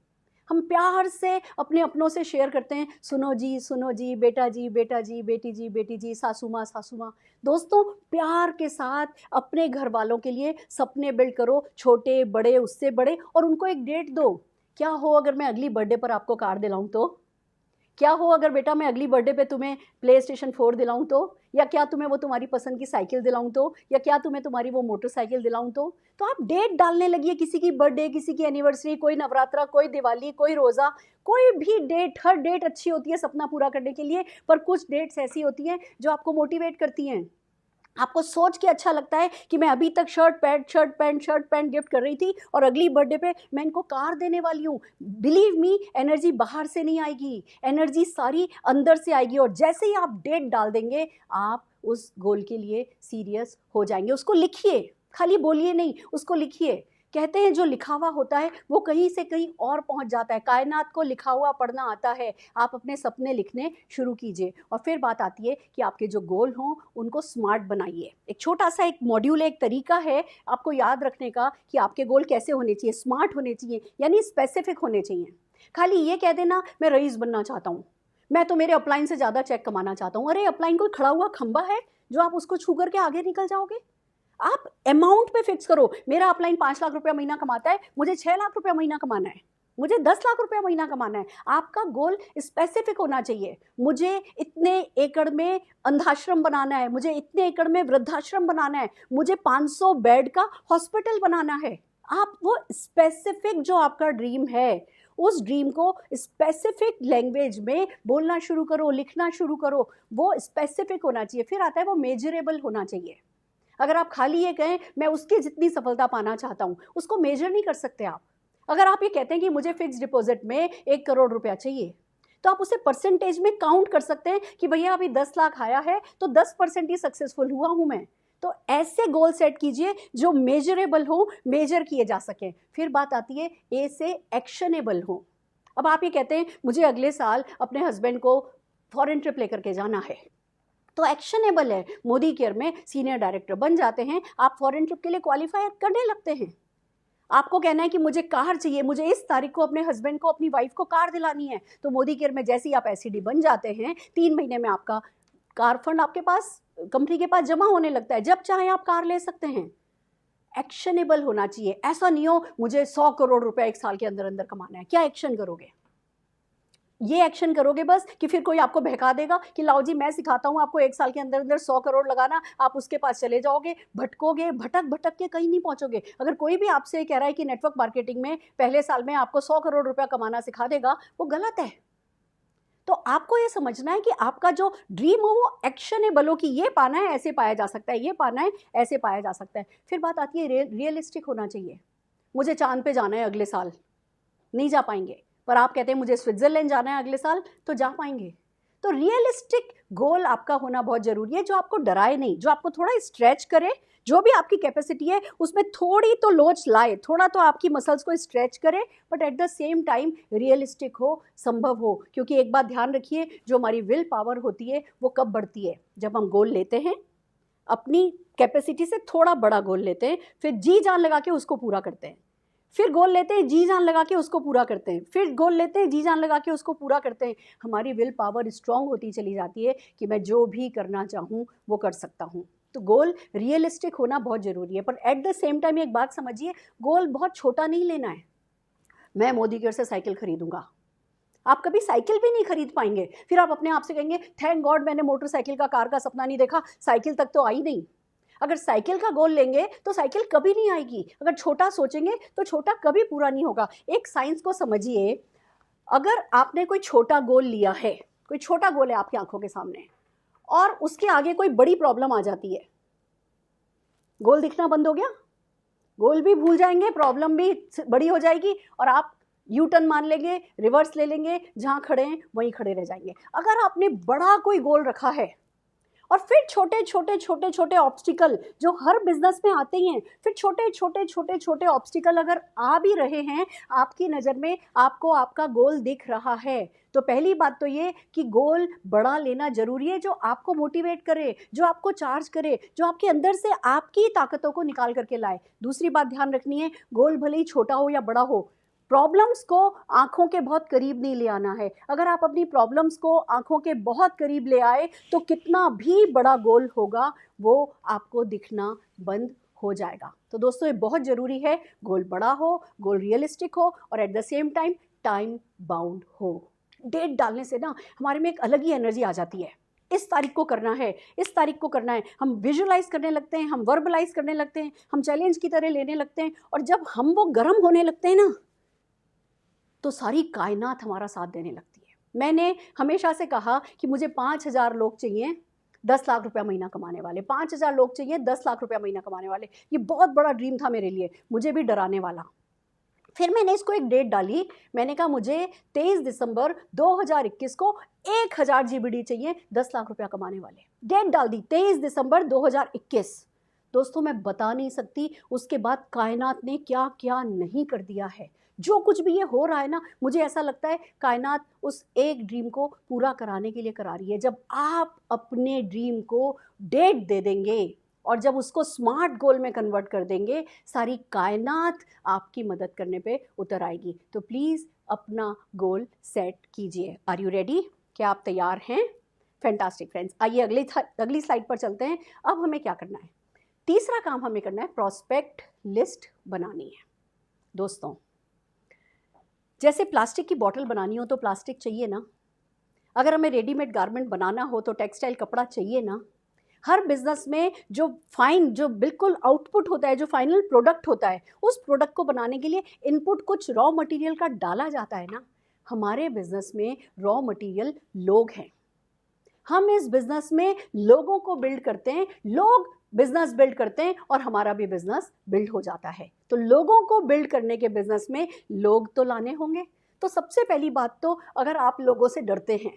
हम प्यार से अपने अपनों से शेयर करते हैं, सुनो जी, बेटा जी, बेटा जी, बेटी जी, बेटी जी, सासू माँ, सासू माँ। दोस्तों, प्यार के साथ अपने घर वालों के लिए सपने बिल्ड करो, छोटे बड़े, उससे बड़े, और उनको एक डेट दो। क्या हो अगर मैं अगली बर्थडे पर आपको कार दिलाऊं तो? क्या हो अगर बेटा मैं अगली बर्थडे पे तुम्हें PlayStation 4 दिलाऊं तो? या क्या तुम्हें वो तुम्हारी पसंद की साइकिल दिलाऊं तो? या क्या तुम्हें तुम्हारी वो मोटरसाइकिल दिलाऊं तो आप डेट डालने लगिए, किसी की बर्थडे, किसी की एनिवर्सरी, कोई नवरात्रा, कोई दिवाली, कोई रोज़ा, कोई भी डेट। हर डेट अच्छी होती है सपना पूरा करने के लिए, पर कुछ डेट्स ऐसी होती हैं जो आपको मोटिवेट करती हैं। आपको सोच के अच्छा लगता है कि मैं अभी तक शर्ट पैंट गिफ्ट कर रही थी और अगली बर्थडे पे मैं इनको कार देने वाली हूँ। बिलीव मी, एनर्जी बाहर से नहीं आएगी, एनर्जी सारी अंदर से आएगी। और जैसे ही आप डेट डाल देंगे, आप उस गोल के लिए सीरियस हो जाएंगे। उसको लिखिए, खाली बोलिए नहीं, उसको लिखिए। कहते हैं जो लिखा हुआ होता है वो कहीं से कहीं और पहुंच जाता है। कायनात को लिखा हुआ पढ़ना आता है। आप अपने सपने लिखने शुरू कीजिए। और फिर बात आती है कि आपके जो गोल हों उनको स्मार्ट बनाइए। एक छोटा सा एक मॉड्यूल है, एक तरीका है आपको याद रखने का कि आपके गोल कैसे होने चाहिए। स्मार्ट होने चाहिए, यानी स्पेसिफिक होने चाहिए। खाली ये कह देना मैं रईस बनना चाहता हूँ, मैं तो मेरे अपलाइन से ज़्यादा चेक कमाना चाहता हूँ। अरे अपलाइन कोई खड़ा हुआ खंबा है जो आप उसको छू करके आगे निकल जाओगे? आप अमाउंट पे फिक्स करो। मेरा अपलाइन 5 लाख रुपया महीना कमाता है, मुझे 6 लाख रुपया महीना कमाना है, मुझे 10 लाख रुपया महीना कमाना है। आपका गोल स्पेसिफिक होना चाहिए। मुझे इतने एकड़ में अंधाश्रम बनाना है, मुझे इतने एकड़ में वृद्धाश्रम बनाना है, मुझे 500 बेड का हॉस्पिटल बनाना है। आप वो स्पेसिफिक जो आपका ड्रीम है, उस ड्रीम को स्पेसिफिक लैंग्वेज में बोलना शुरू करो, लिखना शुरू करो। वो स्पेसिफिक होना चाहिए। फिर आता है वो मेजरेबल होना चाहिए। अगर आप खाली ये कहें मैं उसकी जितनी सफलता पाना चाहता हूँ, उसको मेजर नहीं कर सकते आप। अगर आप ये कहते हैं कि मुझे फिक्स डिपॉजिट में 1 करोड़ रुपया चाहिए, तो आप उसे परसेंटेज में काउंट कर सकते हैं कि भैया अभी 10 लाख आया है तो 10% ही सक्सेसफुल हुआ हूँ मैं। तो ऐसे गोल सेट कीजिए जो मेजरेबल हो, मेजर किए जा सकें। फिर बात आती है ए से एक्शनेबल हो। अब आप ये कहते हैं मुझे अगले साल अपने हस्बैंड को फॉरेन ट्रिप लेकर के जाना है, तो एक्शनेबल है। मोदी केयर में सीनियर डायरेक्टर बन जाते हैं, आप फॉरेन ट्रिप के लिए क्वालिफाई करने लगते हैं। आपको कहना है कि मुझे कार चाहिए, मुझे इस तारीख को अपने हस्बैंड को, अपनी वाइफ को कार दिलानी है, तो मोदी केयर में जैसे ही आप एसईडी बन जाते हैं, 3 महीने में आपका कार फंड आपके पास, कंपनी के पास जमा होने लगता है। जब चाहे आप कार ले सकते हैं। एक्शनेबल होना चाहिए। ऐसा नहीं हो मुझे 100 करोड़ रुपया एक साल के अंदर अंदर कमाना है। क्या एक्शन करोगे? ये एक्शन करोगे बस कि फिर कोई आपको बहका देगा कि लाओ जी मैं सिखाता हूँ आपको 1 साल के अंदर अंदर 100 करोड़ लगाना, आप उसके पास चले जाओगे, भटकोगे, भटक भटक के कहीं नहीं पहुंचोगे। अगर कोई भी आपसे कह रहा है कि नेटवर्क मार्केटिंग में पहले साल में आपको 100 करोड़ रुपया कमाना सिखा देगा, वो गलत है। तो आपको ये समझना है कि आपका जो ड्रीम हो वो एक्शनेबल हो, कि ये पाना है ऐसे पाया जा सकता है, ये पाना है ऐसे पाया जा सकता है। फिर बात आती है रियलिस्टिक होना चाहिए। मुझे चांद पे जाना है अगले साल, नहीं जा पाएंगे, पर आप कहते हैं मुझे स्विट्जरलैंड जाना है अगले साल, तो जा पाएंगे। तो रियलिस्टिक गोल आपका होना बहुत जरूरी है, जो आपको डराए नहीं, जो आपको थोड़ा स्ट्रेच करे, जो भी आपकी कैपेसिटी है उसमें थोड़ी तो लोच लाए, थोड़ा तो आपकी मसल्स को स्ट्रेच करे, but at the same time realistic हो, संभव हो। क्योंकि एक बात ध्यान रखिए, जो हमारी विल पावर होती है वो कब बढ़ती है? जब हम गोल लेते हैं, अपनी कैपेसिटी से थोड़ा बड़ा गोल लेते हैं, फिर जी जान लगा के उसको पूरा करते हैं, फिर गोल लेते हैं, जी जान लगा के उसको पूरा करते हैं, फिर गोल लेते हैं, जी जान लगा के उसको पूरा करते हैं। हमारी विल पावर स्ट्रांग होती चली जाती है कि मैं जो भी करना चाहूँ वो कर सकता हूँ। तो गोल रियलिस्टिक होना बहुत ज़रूरी है, पर एट द सेम टाइम एक बात समझिए, गोल बहुत छोटा नहीं लेना है। मैं मोदी केयर से साइकिल खरीदूंगा, आप कभी साइकिल भी नहीं खरीद पाएंगे। फिर आप अपने आप से कहेंगे थैंक गॉड मैंने मोटरसाइकिल का, कार का सपना नहीं देखा, साइकिल तक तो आई नहीं। अगर साइकिल का गोल लेंगे तो साइकिल कभी नहीं आएगी। अगर छोटा सोचेंगे तो छोटा कभी पूरा नहीं होगा। एक साइंस को समझिए, अगर आपने कोई छोटा गोल लिया है, कोई छोटा गोल है आपकी आंखों के सामने, और उसके आगे कोई बड़ी प्रॉब्लम आ जाती है, गोल दिखना बंद हो गया, गोल भी भूल जाएंगे, प्रॉब्लम भी बड़ी हो जाएगी, और आप यू टर्न मान लेंगे, रिवर्स ले लेंगे, जहां खड़े हैं वहीं खड़े रह जाएंगे। अगर आपने बड़ा कोई गोल रखा है, और फिर छोटे छोटे छोटे छोटे ऑब्स्टिकल जो हर बिजनेस में आते ही हैं, फिर छोटे छोटे छोटे छोटे ऑब्स्टिकल अगर आ भी रहे हैं आपकी नज़र में, आपको आपका गोल दिख रहा है, तो पहली बात तो ये कि गोल बड़ा लेना जरूरी है, जो आपको मोटिवेट करे, जो आपको चार्ज करे, जो आपके अंदर से आपकी ताकतों को निकाल करके लाए। दूसरी बात ध्यान रखनी है, गोल भले ही छोटा हो या बड़ा हो, प्रॉब्लम्स को आंखों के बहुत करीब नहीं ले आना है। अगर आप अपनी प्रॉब्लम्स को आंखों के बहुत करीब ले आए तो कितना भी बड़ा गोल होगा वो आपको दिखना बंद हो जाएगा। तो दोस्तों ये बहुत ज़रूरी है, गोल बड़ा हो, गोल रियलिस्टिक हो, और at the same time time bound हो। डेट डालने से ना हमारे में एक अलग ही एनर्जी आ जाती है। इस तारीख को करना है, इस तारीख को करना है, हम विजुअलाइज करने लगते हैं, हम वर्बलाइज करने लगते हैं, हम चैलेंज की तरह लेने लगते हैं, और जब हम वो गर्म होने लगते हैं ना, तो सारी कायनात हमारा साथ देने लगती है। मैंने हमेशा से कहा कि मुझे 5,000 लोग चाहिए 10 लाख रुपया महीना कमाने वाले, 5,000 लोग चाहिए 10 लाख रुपया महीना कमाने वाले। ये बहुत बड़ा ड्रीम था मेरे लिए, मुझे भी डराने वाला। फिर मैंने इसको एक डेट डाली, मैंने कहा मुझे 23 दिसंबर 2021 को 1000 GBD चाहिए 10 लाख रुपया कमाने वाले। डेट डाल दी 23 दिसंबर 2021। दोस्तों मैं बता नहीं सकती उसके बाद कायनात ने क्या क्या नहीं कर दिया है। जो कुछ भी ये हो रहा है ना, मुझे ऐसा लगता है कायनात उस एक ड्रीम को पूरा कराने के लिए करा रही है। जब आप अपने ड्रीम को डेट दे देंगे और जब उसको स्मार्ट गोल में कन्वर्ट कर देंगे, सारी कायनात आपकी मदद करने पे उतर आएगी। तो प्लीज़ अपना गोल सेट कीजिए। Are you ready? क्या आप तैयार हैं? फैंटास्टिक फ्रेंड्स, आइए अगली स्लाइड पर चलते हैं। अब हमें क्या करना है? तीसरा काम हमें करना है, प्रॉस्पेक्ट लिस्ट बनानी है। दोस्तों जैसे प्लास्टिक की बॉटल बनानी हो तो प्लास्टिक चाहिए ना, अगर हमें रेडीमेड गारमेंट बनाना हो तो टेक्सटाइल कपड़ा चाहिए ना। हर बिजनेस में जो बिल्कुल आउटपुट होता है, जो फाइनल प्रोडक्ट होता है, उस प्रोडक्ट को बनाने के लिए इनपुट कुछ रॉ मटेरियल का डाला जाता है ना। हमारे बिजनेस में रॉ मटेरियल लोग हैं। हम इस बिजनेस में लोगों को बिल्ड करते हैं, लोग बिजनेस बिल्ड करते हैं, और हमारा भी बिजनेस बिल्ड हो जाता है। तो लोगों को बिल्ड करने के बिजनेस में लोग तो लाने होंगे। तो सबसे पहली बात तो, अगर आप लोगों से डरते हैं,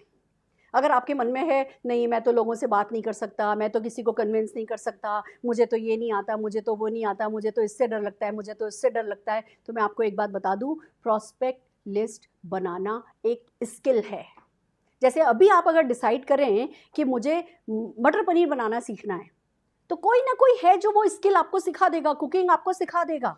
अगर आपके मन में है नहीं मैं तो लोगों से बात नहीं कर सकता, मैं तो किसी को कन्विंस नहीं कर सकता, मुझे तो ये नहीं आता, मुझे तो वो नहीं आता, मुझे तो इससे डर लगता है, मुझे तो इससे डर लगता है, तो मैं आपको एक बात बता दूं, प्रॉस्पेक्ट लिस्ट बनाना एक स्किल है। जैसे अभी आप अगर डिसाइड करें कि मुझे मटर पनीर बनाना सीखना है, तो कोई ना कोई है जो वो स्किल आपको सिखा देगा, कुकिंग आपको सिखा देगा।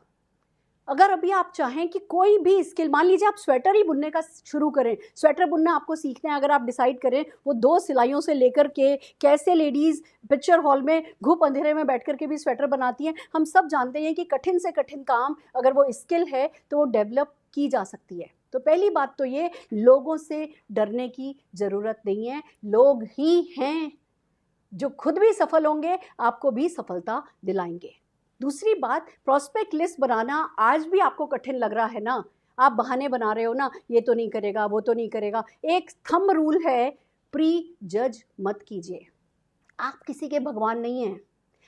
अगर अभी आप चाहें कि कोई भी स्किल, मान लीजिए आप स्वेटर ही बुनने का शुरू करें, स्वेटर बुनना आपको सीखना है, अगर आप डिसाइड करें वो 2 सिलाइयों से लेकर के कैसे लेडीज़ पिक्चर हॉल में घूप अंधेरे में बैठ कर के भी स्वेटर बनाती हैं, हम सब जानते हैं कि कठिन से कठिन काम अगर वो स्किल है तो वो डेवलप की जा सकती है। तो पहली बात तो ये, लोगों से डरने की ज़रूरत नहीं है, लोग ही हैं जो खुद भी सफल होंगे, आपको भी सफलता दिलाएंगे। दूसरी बात, प्रॉस्पेक्ट लिस्ट बनाना आज भी आपको कठिन लग रहा है ना, आप बहाने बना रहे हो ना, ये तो नहीं करेगा, वो तो नहीं करेगा। एक थंब रूल है, प्री जज मत कीजिए। आप किसी के भगवान नहीं हैं।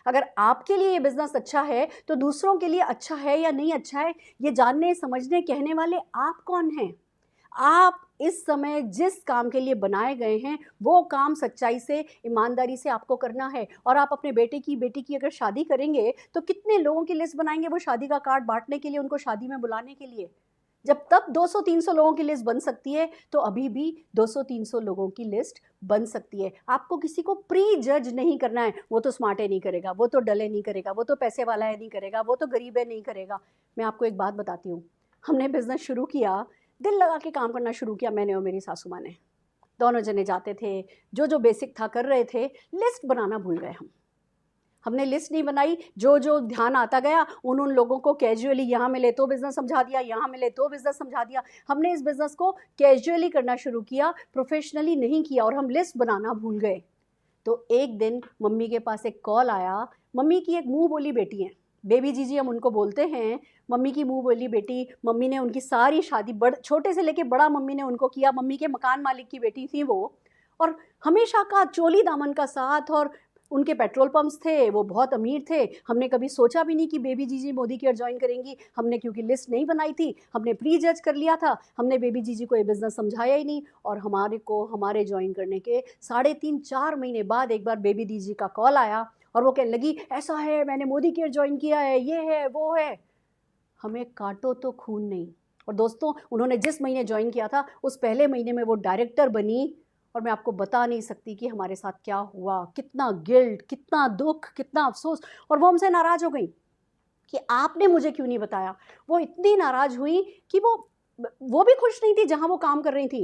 अगर आपके लिए ये बिजनेस अच्छा है तो दूसरों के लिए अच्छा है या नहीं अच्छा है, ये जानने समझने कहने वाले आप कौन हैं? आप इस समय जिस काम के लिए बनाए गए हैं वो काम सच्चाई से, ईमानदारी से आपको करना है। और आप अपने बेटी की अगर शादी करेंगे तो कितने लोगों की लिस्ट बनाएंगे वो शादी का कार्ड बांटने के लिए, उनको शादी में बुलाने के लिए। जब तब 200-300 लोगों की लिस्ट बन सकती है तो अभी भी 200-300 लोगों की लिस्ट बन सकती है। आपको किसी को प्री जज नहीं करना है, वो तो स्मार्ट है नहीं करेगा, वो तो डल है नहीं करेगा, वो तो पैसे वाला है नहीं करेगा, वो तो गरीब है नहीं करेगा। मैं आपको एक बात बताती हूँ, हमने बिजनेस शुरू किया, दिल लगा के काम करना शुरू किया, मैंने और मेरी सासू माँ ने। दोनों जने जाते थे, जो बेसिक था कर रहे थे, लिस्ट बनाना भूल गए हमने लिस्ट नहीं बनाई। जो ध्यान आता गया उन लोगों को कैजुअली, यहाँ मिले तो बिज़नेस समझा दिया, यहाँ मिले तो बिज़नेस समझा दिया। हमने इस बिज़नेस को कैजुअली करना शुरू किया, प्रोफेशनली नहीं किया, और हम लिस्ट बनाना भूल गए। तो एक दिन मम्मी के पास एक कॉल आया। मम्मी की एक मुँह बोली बेटी है, बेबी जीजी हम उनको बोलते हैं। मम्मी की मुँह बोली बेटी, मम्मी ने उनकी सारी शादी छोटे से लेके बड़ा मम्मी ने उनको किया। मम्मी के मकान मालिक की बेटी थी वो, और हमेशा का चोली दामन का साथ, और उनके पेट्रोल पंप्स थे, वो बहुत अमीर थे। हमने कभी सोचा भी नहीं कि बेबी जीजी मोदी केयर ज्वाइन करेंगी। हमने क्योंकि लिस्ट नहीं बनाई थी, हमने प्री जज कर लिया था, हमने बेबी जीजी को ये बिज़नेस समझाया ही नहीं। और हमारे ज्वाइन करने के 3.5-4 महीने बाद एक बार बेबी जीजी का कॉल आया और वो कहने लगी ऐसा है, मैंने मोदी केयर ज्वाइन किया है, ये है वो है। हमें काटो तो खून नहीं। और दोस्तों, उन्होंने जिस महीने ज्वाइन किया था उस पहले महीने में वो डायरेक्टर बनी, और मैं आपको बता नहीं सकती कि हमारे साथ क्या हुआ, कितना गिल्ट, कितना दुख, कितना अफसोस। और वो हमसे नाराज़ हो गई कि आपने मुझे क्यों नहीं बताया। वो इतनी नाराज़ हुई कि वो भी खुश नहीं थी जहाँ वो काम कर रही थी।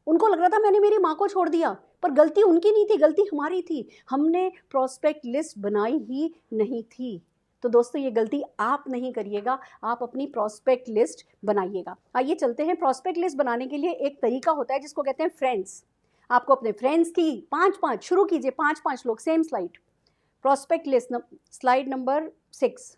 उनको लग रहा था मैंने मेरी माँ को छोड़ दिया, पर गलती उनकी नहीं थी, गलती हमारी थी। हमने प्रॉस्पेक्ट लिस्ट बनाई ही नहीं थी। तो दोस्तों, ये गलती आप नहीं करिएगा, आप अपनी प्रॉस्पेक्ट लिस्ट बनाइएगा। आइए चलते हैं। प्रॉस्पेक्ट लिस्ट बनाने के लिए एक तरीका होता है जिसको कहते हैं फ्रेंड्स। आपको अपने फ्रेंड्स की 5-5 शुरू कीजिए, 5-5 लोग, same slide. Prospect list slide number 6।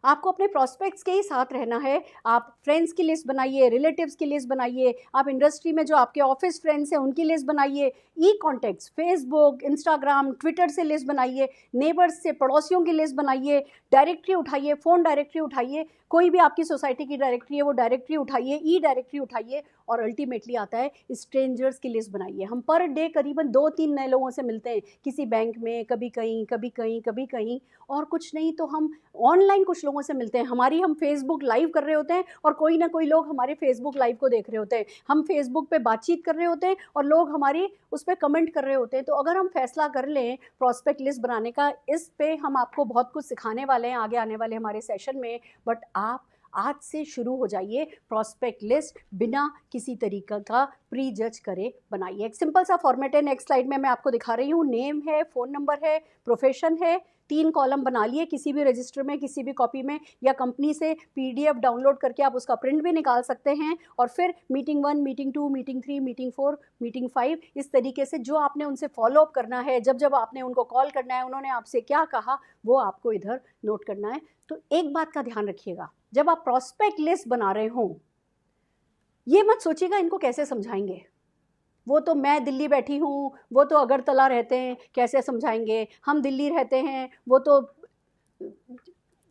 आपको अपने प्रॉस्पेक्ट्स के ही साथ रहना है। आप फ्रेंड्स की लिस्ट बनाइए, रिलेटिव्स की लिस्ट बनाइए, आप इंडस्ट्री में जो आपके ऑफिस फ्रेंड्स हैं उनकी लिस्ट बनाइए, ई कॉन्टैक्ट्स, फेसबुक, इंस्टाग्राम, ट्विटर से लिस्ट बनाइए, नेबर्स से, पड़ोसियों की लिस्ट बनाइए, डायरेक्टरी उठाइए, फ़ोन डायरेक्टरी उठाइए, कोई भी आपकी सोसाइटी की डायरेक्टरी है वो डायरेक्टरी उठाइए, ई डायरेक्टरी उठाइए, और अल्टीमेटली आता है स्ट्रेंजर्स की लिस्ट बनाइए। हम पर डे करीबन 2-3 नए लोगों से मिलते हैं, किसी बैंक में, कभी कहीं, कभी कहीं, कभी कहीं, और कुछ नहीं तो हम ऑनलाइन कुछ लोगों से मिलते हैं। हम फेसबुक लाइव कर रहे होते हैं और कोई ना कोई लोग हमारे फेसबुक लाइव को देख रहे होते हैं। हम फेसबुक पे बातचीत कर रहे होते हैं और लोग हमारी उस पर कमेंट कर रहे होते हैं। तो अगर हम फैसला कर लें प्रॉस्पेक्ट लिस्ट बनाने का, इस पे हम आपको बहुत कुछ सिखाने वाले हैं आगे आने वाले हमारे सेशन में, बट आप आज से शुरू हो जाइए। प्रॉस्पेक्ट लिस्ट बिना किसी तरीका का प्री जज करे बनाइए। एक सिंपल सा फॉर्मेट है, नेक्स्ट स्लाइड में मैं आपको दिखा रही हूँ। नेम है, फ़ोन नंबर है, प्रोफेशन है, 3 कॉलम बना लिए किसी भी रजिस्टर में, किसी भी कॉपी में, या कंपनी से PDF डाउनलोड करके आप उसका प्रिंट भी निकाल सकते हैं। और फिर meeting 1, meeting 2, meeting 3, meeting 4, meeting 5, इस तरीके से जो आपने उनसे फॉलोअप करना है, जब आपने उनको कॉल करना है, उन्होंने आपसे क्या कहा, वो आपको इधर नोट करना है। तो एक बात का ध्यान रखिएगा, जब आप प्रॉस्पेक्ट लिस्ट बना रहे हों, ये मत सोचिएगा इनको कैसे समझाएंगे, वो तो मैं दिल्ली बैठी हूँ, वो तो अगरतला रहते हैं, कैसे समझाएंगे, हम दिल्ली रहते हैं, वो तो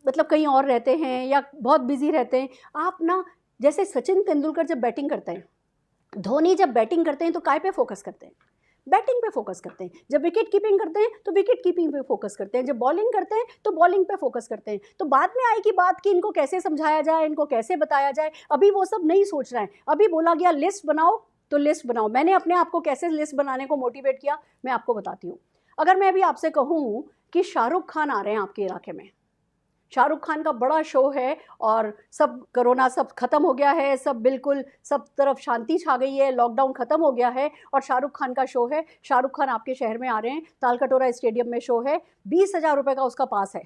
मतलब कहीं और रहते हैं या बहुत बिजी रहते हैं। आप ना, जैसे सचिन तेंदुलकर जब बैटिंग करते हैं, धोनी जब बैटिंग करते हैं तो काय पे फोकस करते हैं, बैटिंग पे फोकस करते हैं। जब विकेट कीपिंग करते हैं तो विकेट कीपिंग पे फोकस करते हैं, जब बॉलिंग करते हैं तो बॉलिंग पे फोकस करते हैं। तो बाद में आएगी बात कि इनको कैसे समझाया जाए, इनको कैसे बताया जाए, अभी वो सब नहीं सोच रहे हैं। अभी बोला गया लिस्ट बनाओ तो लिस्ट बनाओ। मैंने अपने आप को कैसे लिस्ट बनाने को मोटिवेट किया, मैं आपको बताती हूँ। अगर मैं अभी आपसे कहूँ कि शाहरुख खान आ रहे हैं आपके इलाके में, शाहरुख खान का बड़ा शो है और सब कोरोना सब खत्म हो गया है, सब बिल्कुल सब तरफ शांति छा गई है, लॉकडाउन खत्म हो गया है और शाहरुख खान का शो है, शाहरुख खान आपके शहर में आ रहे हैं, तालकटोरा स्टेडियम में शो है, 20,000 रुपये का उसका पास है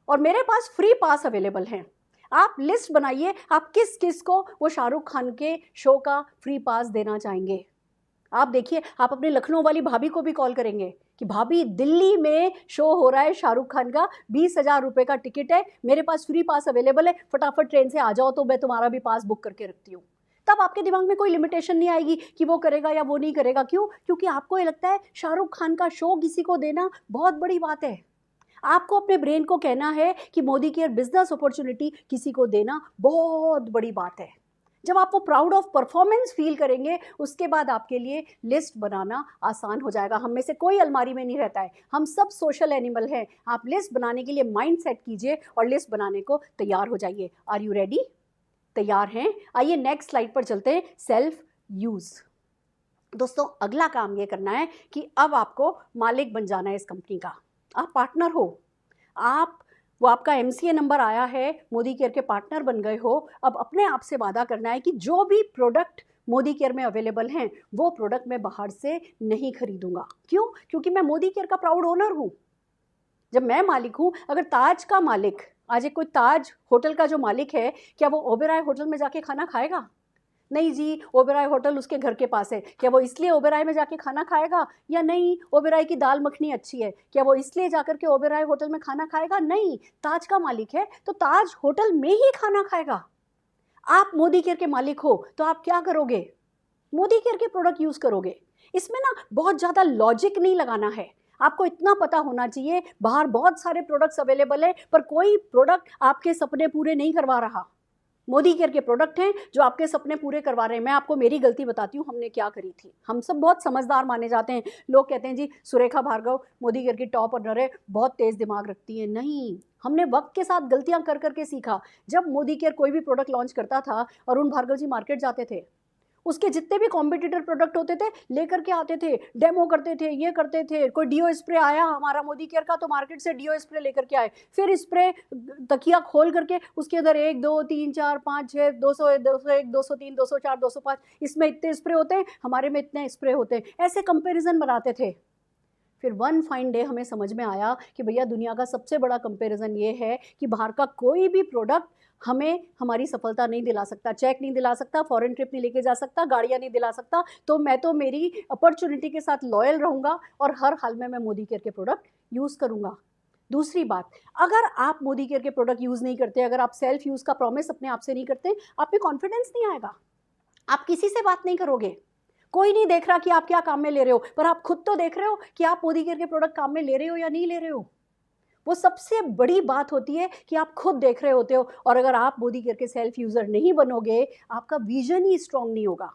और मेरे पास फ्री पास अवेलेबल हैं। आप लिस्ट बनाइए, आप किस किस को वो शाहरुख खान के शो का फ्री पास देना चाहेंगे। आप देखिए, आप अपने लखनऊ वाली भाभी को भी कॉल करेंगे कि भाभी दिल्ली में शो हो रहा है शाहरुख खान का, 20,000 रुपये का टिकट है, मेरे पास फ्री पास अवेलेबल है, फटाफट ट्रेन से आ जाओ तो मैं तुम्हारा भी पास बुक करके रखती हूँ। तब आपके दिमाग में कोई लिमिटेशन नहीं आएगी कि वो करेगा या वो नहीं करेगा। क्यों? क्योंकि आपको ये लगता है शाहरुख खान का शो किसी को देना बहुत बड़ी बात है। आपको अपने ब्रेन को कहना है कि मोदी केयर बिजनेस अपॉर्चुनिटी किसी को देना बहुत बड़ी बात है। जब आप वो प्राउड ऑफ परफॉर्मेंस फील करेंगे, उसके बाद आपके लिए लिस्ट बनाना आसान हो जाएगा। हम में से कोई अलमारी में नहीं रहता है, हम सब सोशल एनिमल हैं। आप लिस्ट बनाने के लिए माइंड सेट कीजिए और लिस्ट बनाने को तैयार हो जाइए। Are you ready? तैयार हैं? आइए नेक्स्ट स्लाइड पर चलते हैं। Self use. दोस्तों, अगला काम ये करना है कि अब आपको मालिक बन जाना है इस कंपनी का। आप पार्टनर हो, वो आपका MCA नंबर आया है, मोदी केयर के पार्टनर बन गए हो। अब अपने आप से वादा करना है कि जो भी प्रोडक्ट मोदी केयर में अवेलेबल हैं वो प्रोडक्ट मैं बाहर से नहीं खरीदूंगा। क्यों? क्योंकि मैं मोदी केयर का प्राउड ओनर हूँ। जब मैं मालिक हूँ, अगर ताज का मालिक, आज एक कोई ताज होटल का जो मालिक है, क्या वो ओबेरॉय होटल में जाके खाना खाएगा? नहीं जी, ओबेरॉय होटल उसके घर के पास है, क्या वो इसलिए ओबेरॉय में जाके खाना खाएगा? या नहीं, ओबेरॉय की दाल मखनी अच्छी है, क्या वो इसलिए जाकर के ओबेरॉय होटल में खाना खाएगा? नहीं, ताज का मालिक है तो ताज होटल में ही खाना खाएगा। आप मोदी केयर के मालिक हो तो आप क्या करोगे? मोदी केयर के प्रोडक्ट यूज करोगे। इसमें ना बहुत ज़्यादा लॉजिक नहीं लगाना है। आपको इतना पता होना चाहिए, बाहर बहुत सारे प्रोडक्ट्स अवेलेबल है पर कोई प्रोडक्ट आपके सपने पूरे नहीं करवा रहा। मोदी केयर के प्रोडक्ट हैं जो आपके सपने पूरे करवा रहे हैं। मैं आपको मेरी गलती बताती हूँ, हमने क्या करी थी। हम सब बहुत समझदार माने जाते हैं, लोग कहते हैं जी सुरेखा भार्गव मोदी केयर की टॉप ऑनर है, बहुत तेज दिमाग रखती है। नहीं, हमने वक्त के साथ गलतियां कर करके सीखा। जब मोदी केयर कोई भी प्रोडक्ट लॉन्च करता था, अरुण भार्गव जी मार्केट जाते थे, उसके जितने भी कॉम्पिटिटर प्रोडक्ट होते थे लेकर के आते थे, डेमो करते थे, ये करते थे। कोई डीओ स्प्रे आया हमारा मोदी केयर का तो मार्केट से डीओ स्प्रे लेकर के आए, फिर स्प्रे तकिया खोल करके उसके अंदर 1 2 3 4 5 6 200 201 203 204 205, इसमें इतने स्प्रे होते हैं, हमारे में इतने स्प्रे होते हैं, ऐसे कंपेरिजन बनाते थे। फिर वन फाइन डे हमें समझ में आया कि भैया दुनिया का सबसे बड़ा कंपैरिजन ये है कि बाहर का कोई भी प्रोडक्ट हमें हमारी सफलता नहीं दिला सकता, चेक नहीं दिला सकता, फॉरेन ट्रिप नहीं लेके जा सकता, गाड़ियाँ नहीं दिला सकता। तो मैं तो मेरी अपॉर्चुनिटी के साथ लॉयल रहूँगा और हर हाल में मैं मोदी केयर के प्रोडक्ट यूज़ करूँगा। दूसरी बात, अगर आप मोदी केयर के प्रोडक्ट यूज़ नहीं करते, अगर आप सेल्फ यूज़ का प्रॉमिस अपने आप से नहीं करते, आप में कॉन्फिडेंस नहीं आएगा, आप किसी से बात नहीं करोगे। कोई नहीं देख रहा कि आप क्या काम में ले रहे हो, पर आप खुद तो देख रहे हो कि आप मोदी केयर के प्रोडक्ट काम में ले रहे हो या नहीं ले रहे हो। वो सबसे बड़ी बात होती है कि आप खुद देख रहे होते हो। और अगर आप मोदी केयर के सेल्फ यूजर नहीं बनोगे, आपका विजन ही स्ट्रांग नहीं होगा।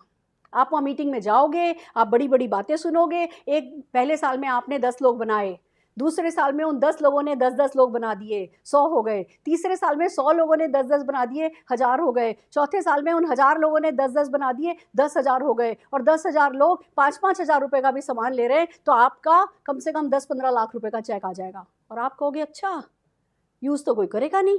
आप वहाँ मीटिंग में जाओगे, आप बड़ी बड़ी बातें सुनोगे। एक पहले साल में आपने 10 लोग बनाए, दूसरे साल में उन 10 लोगों ने 10-10 लोग बना दिए, 100 हो गए। तीसरे साल में 100 लोगों ने 10-10 बना दिए, 1000 हो गए। चौथे साल में उन 1000 लोगों ने 10-10 बना दिए, 10,000 हो गए। और 10,000 लोग 5-5 हज़ार रुपये का भी सामान ले रहे हैं, तो आपका कम से कम 10-15 लाख रुपए का चेक आ जाएगा। और आप कहोगे अच्छा, यूज़ तो कोई करेगा नहीं।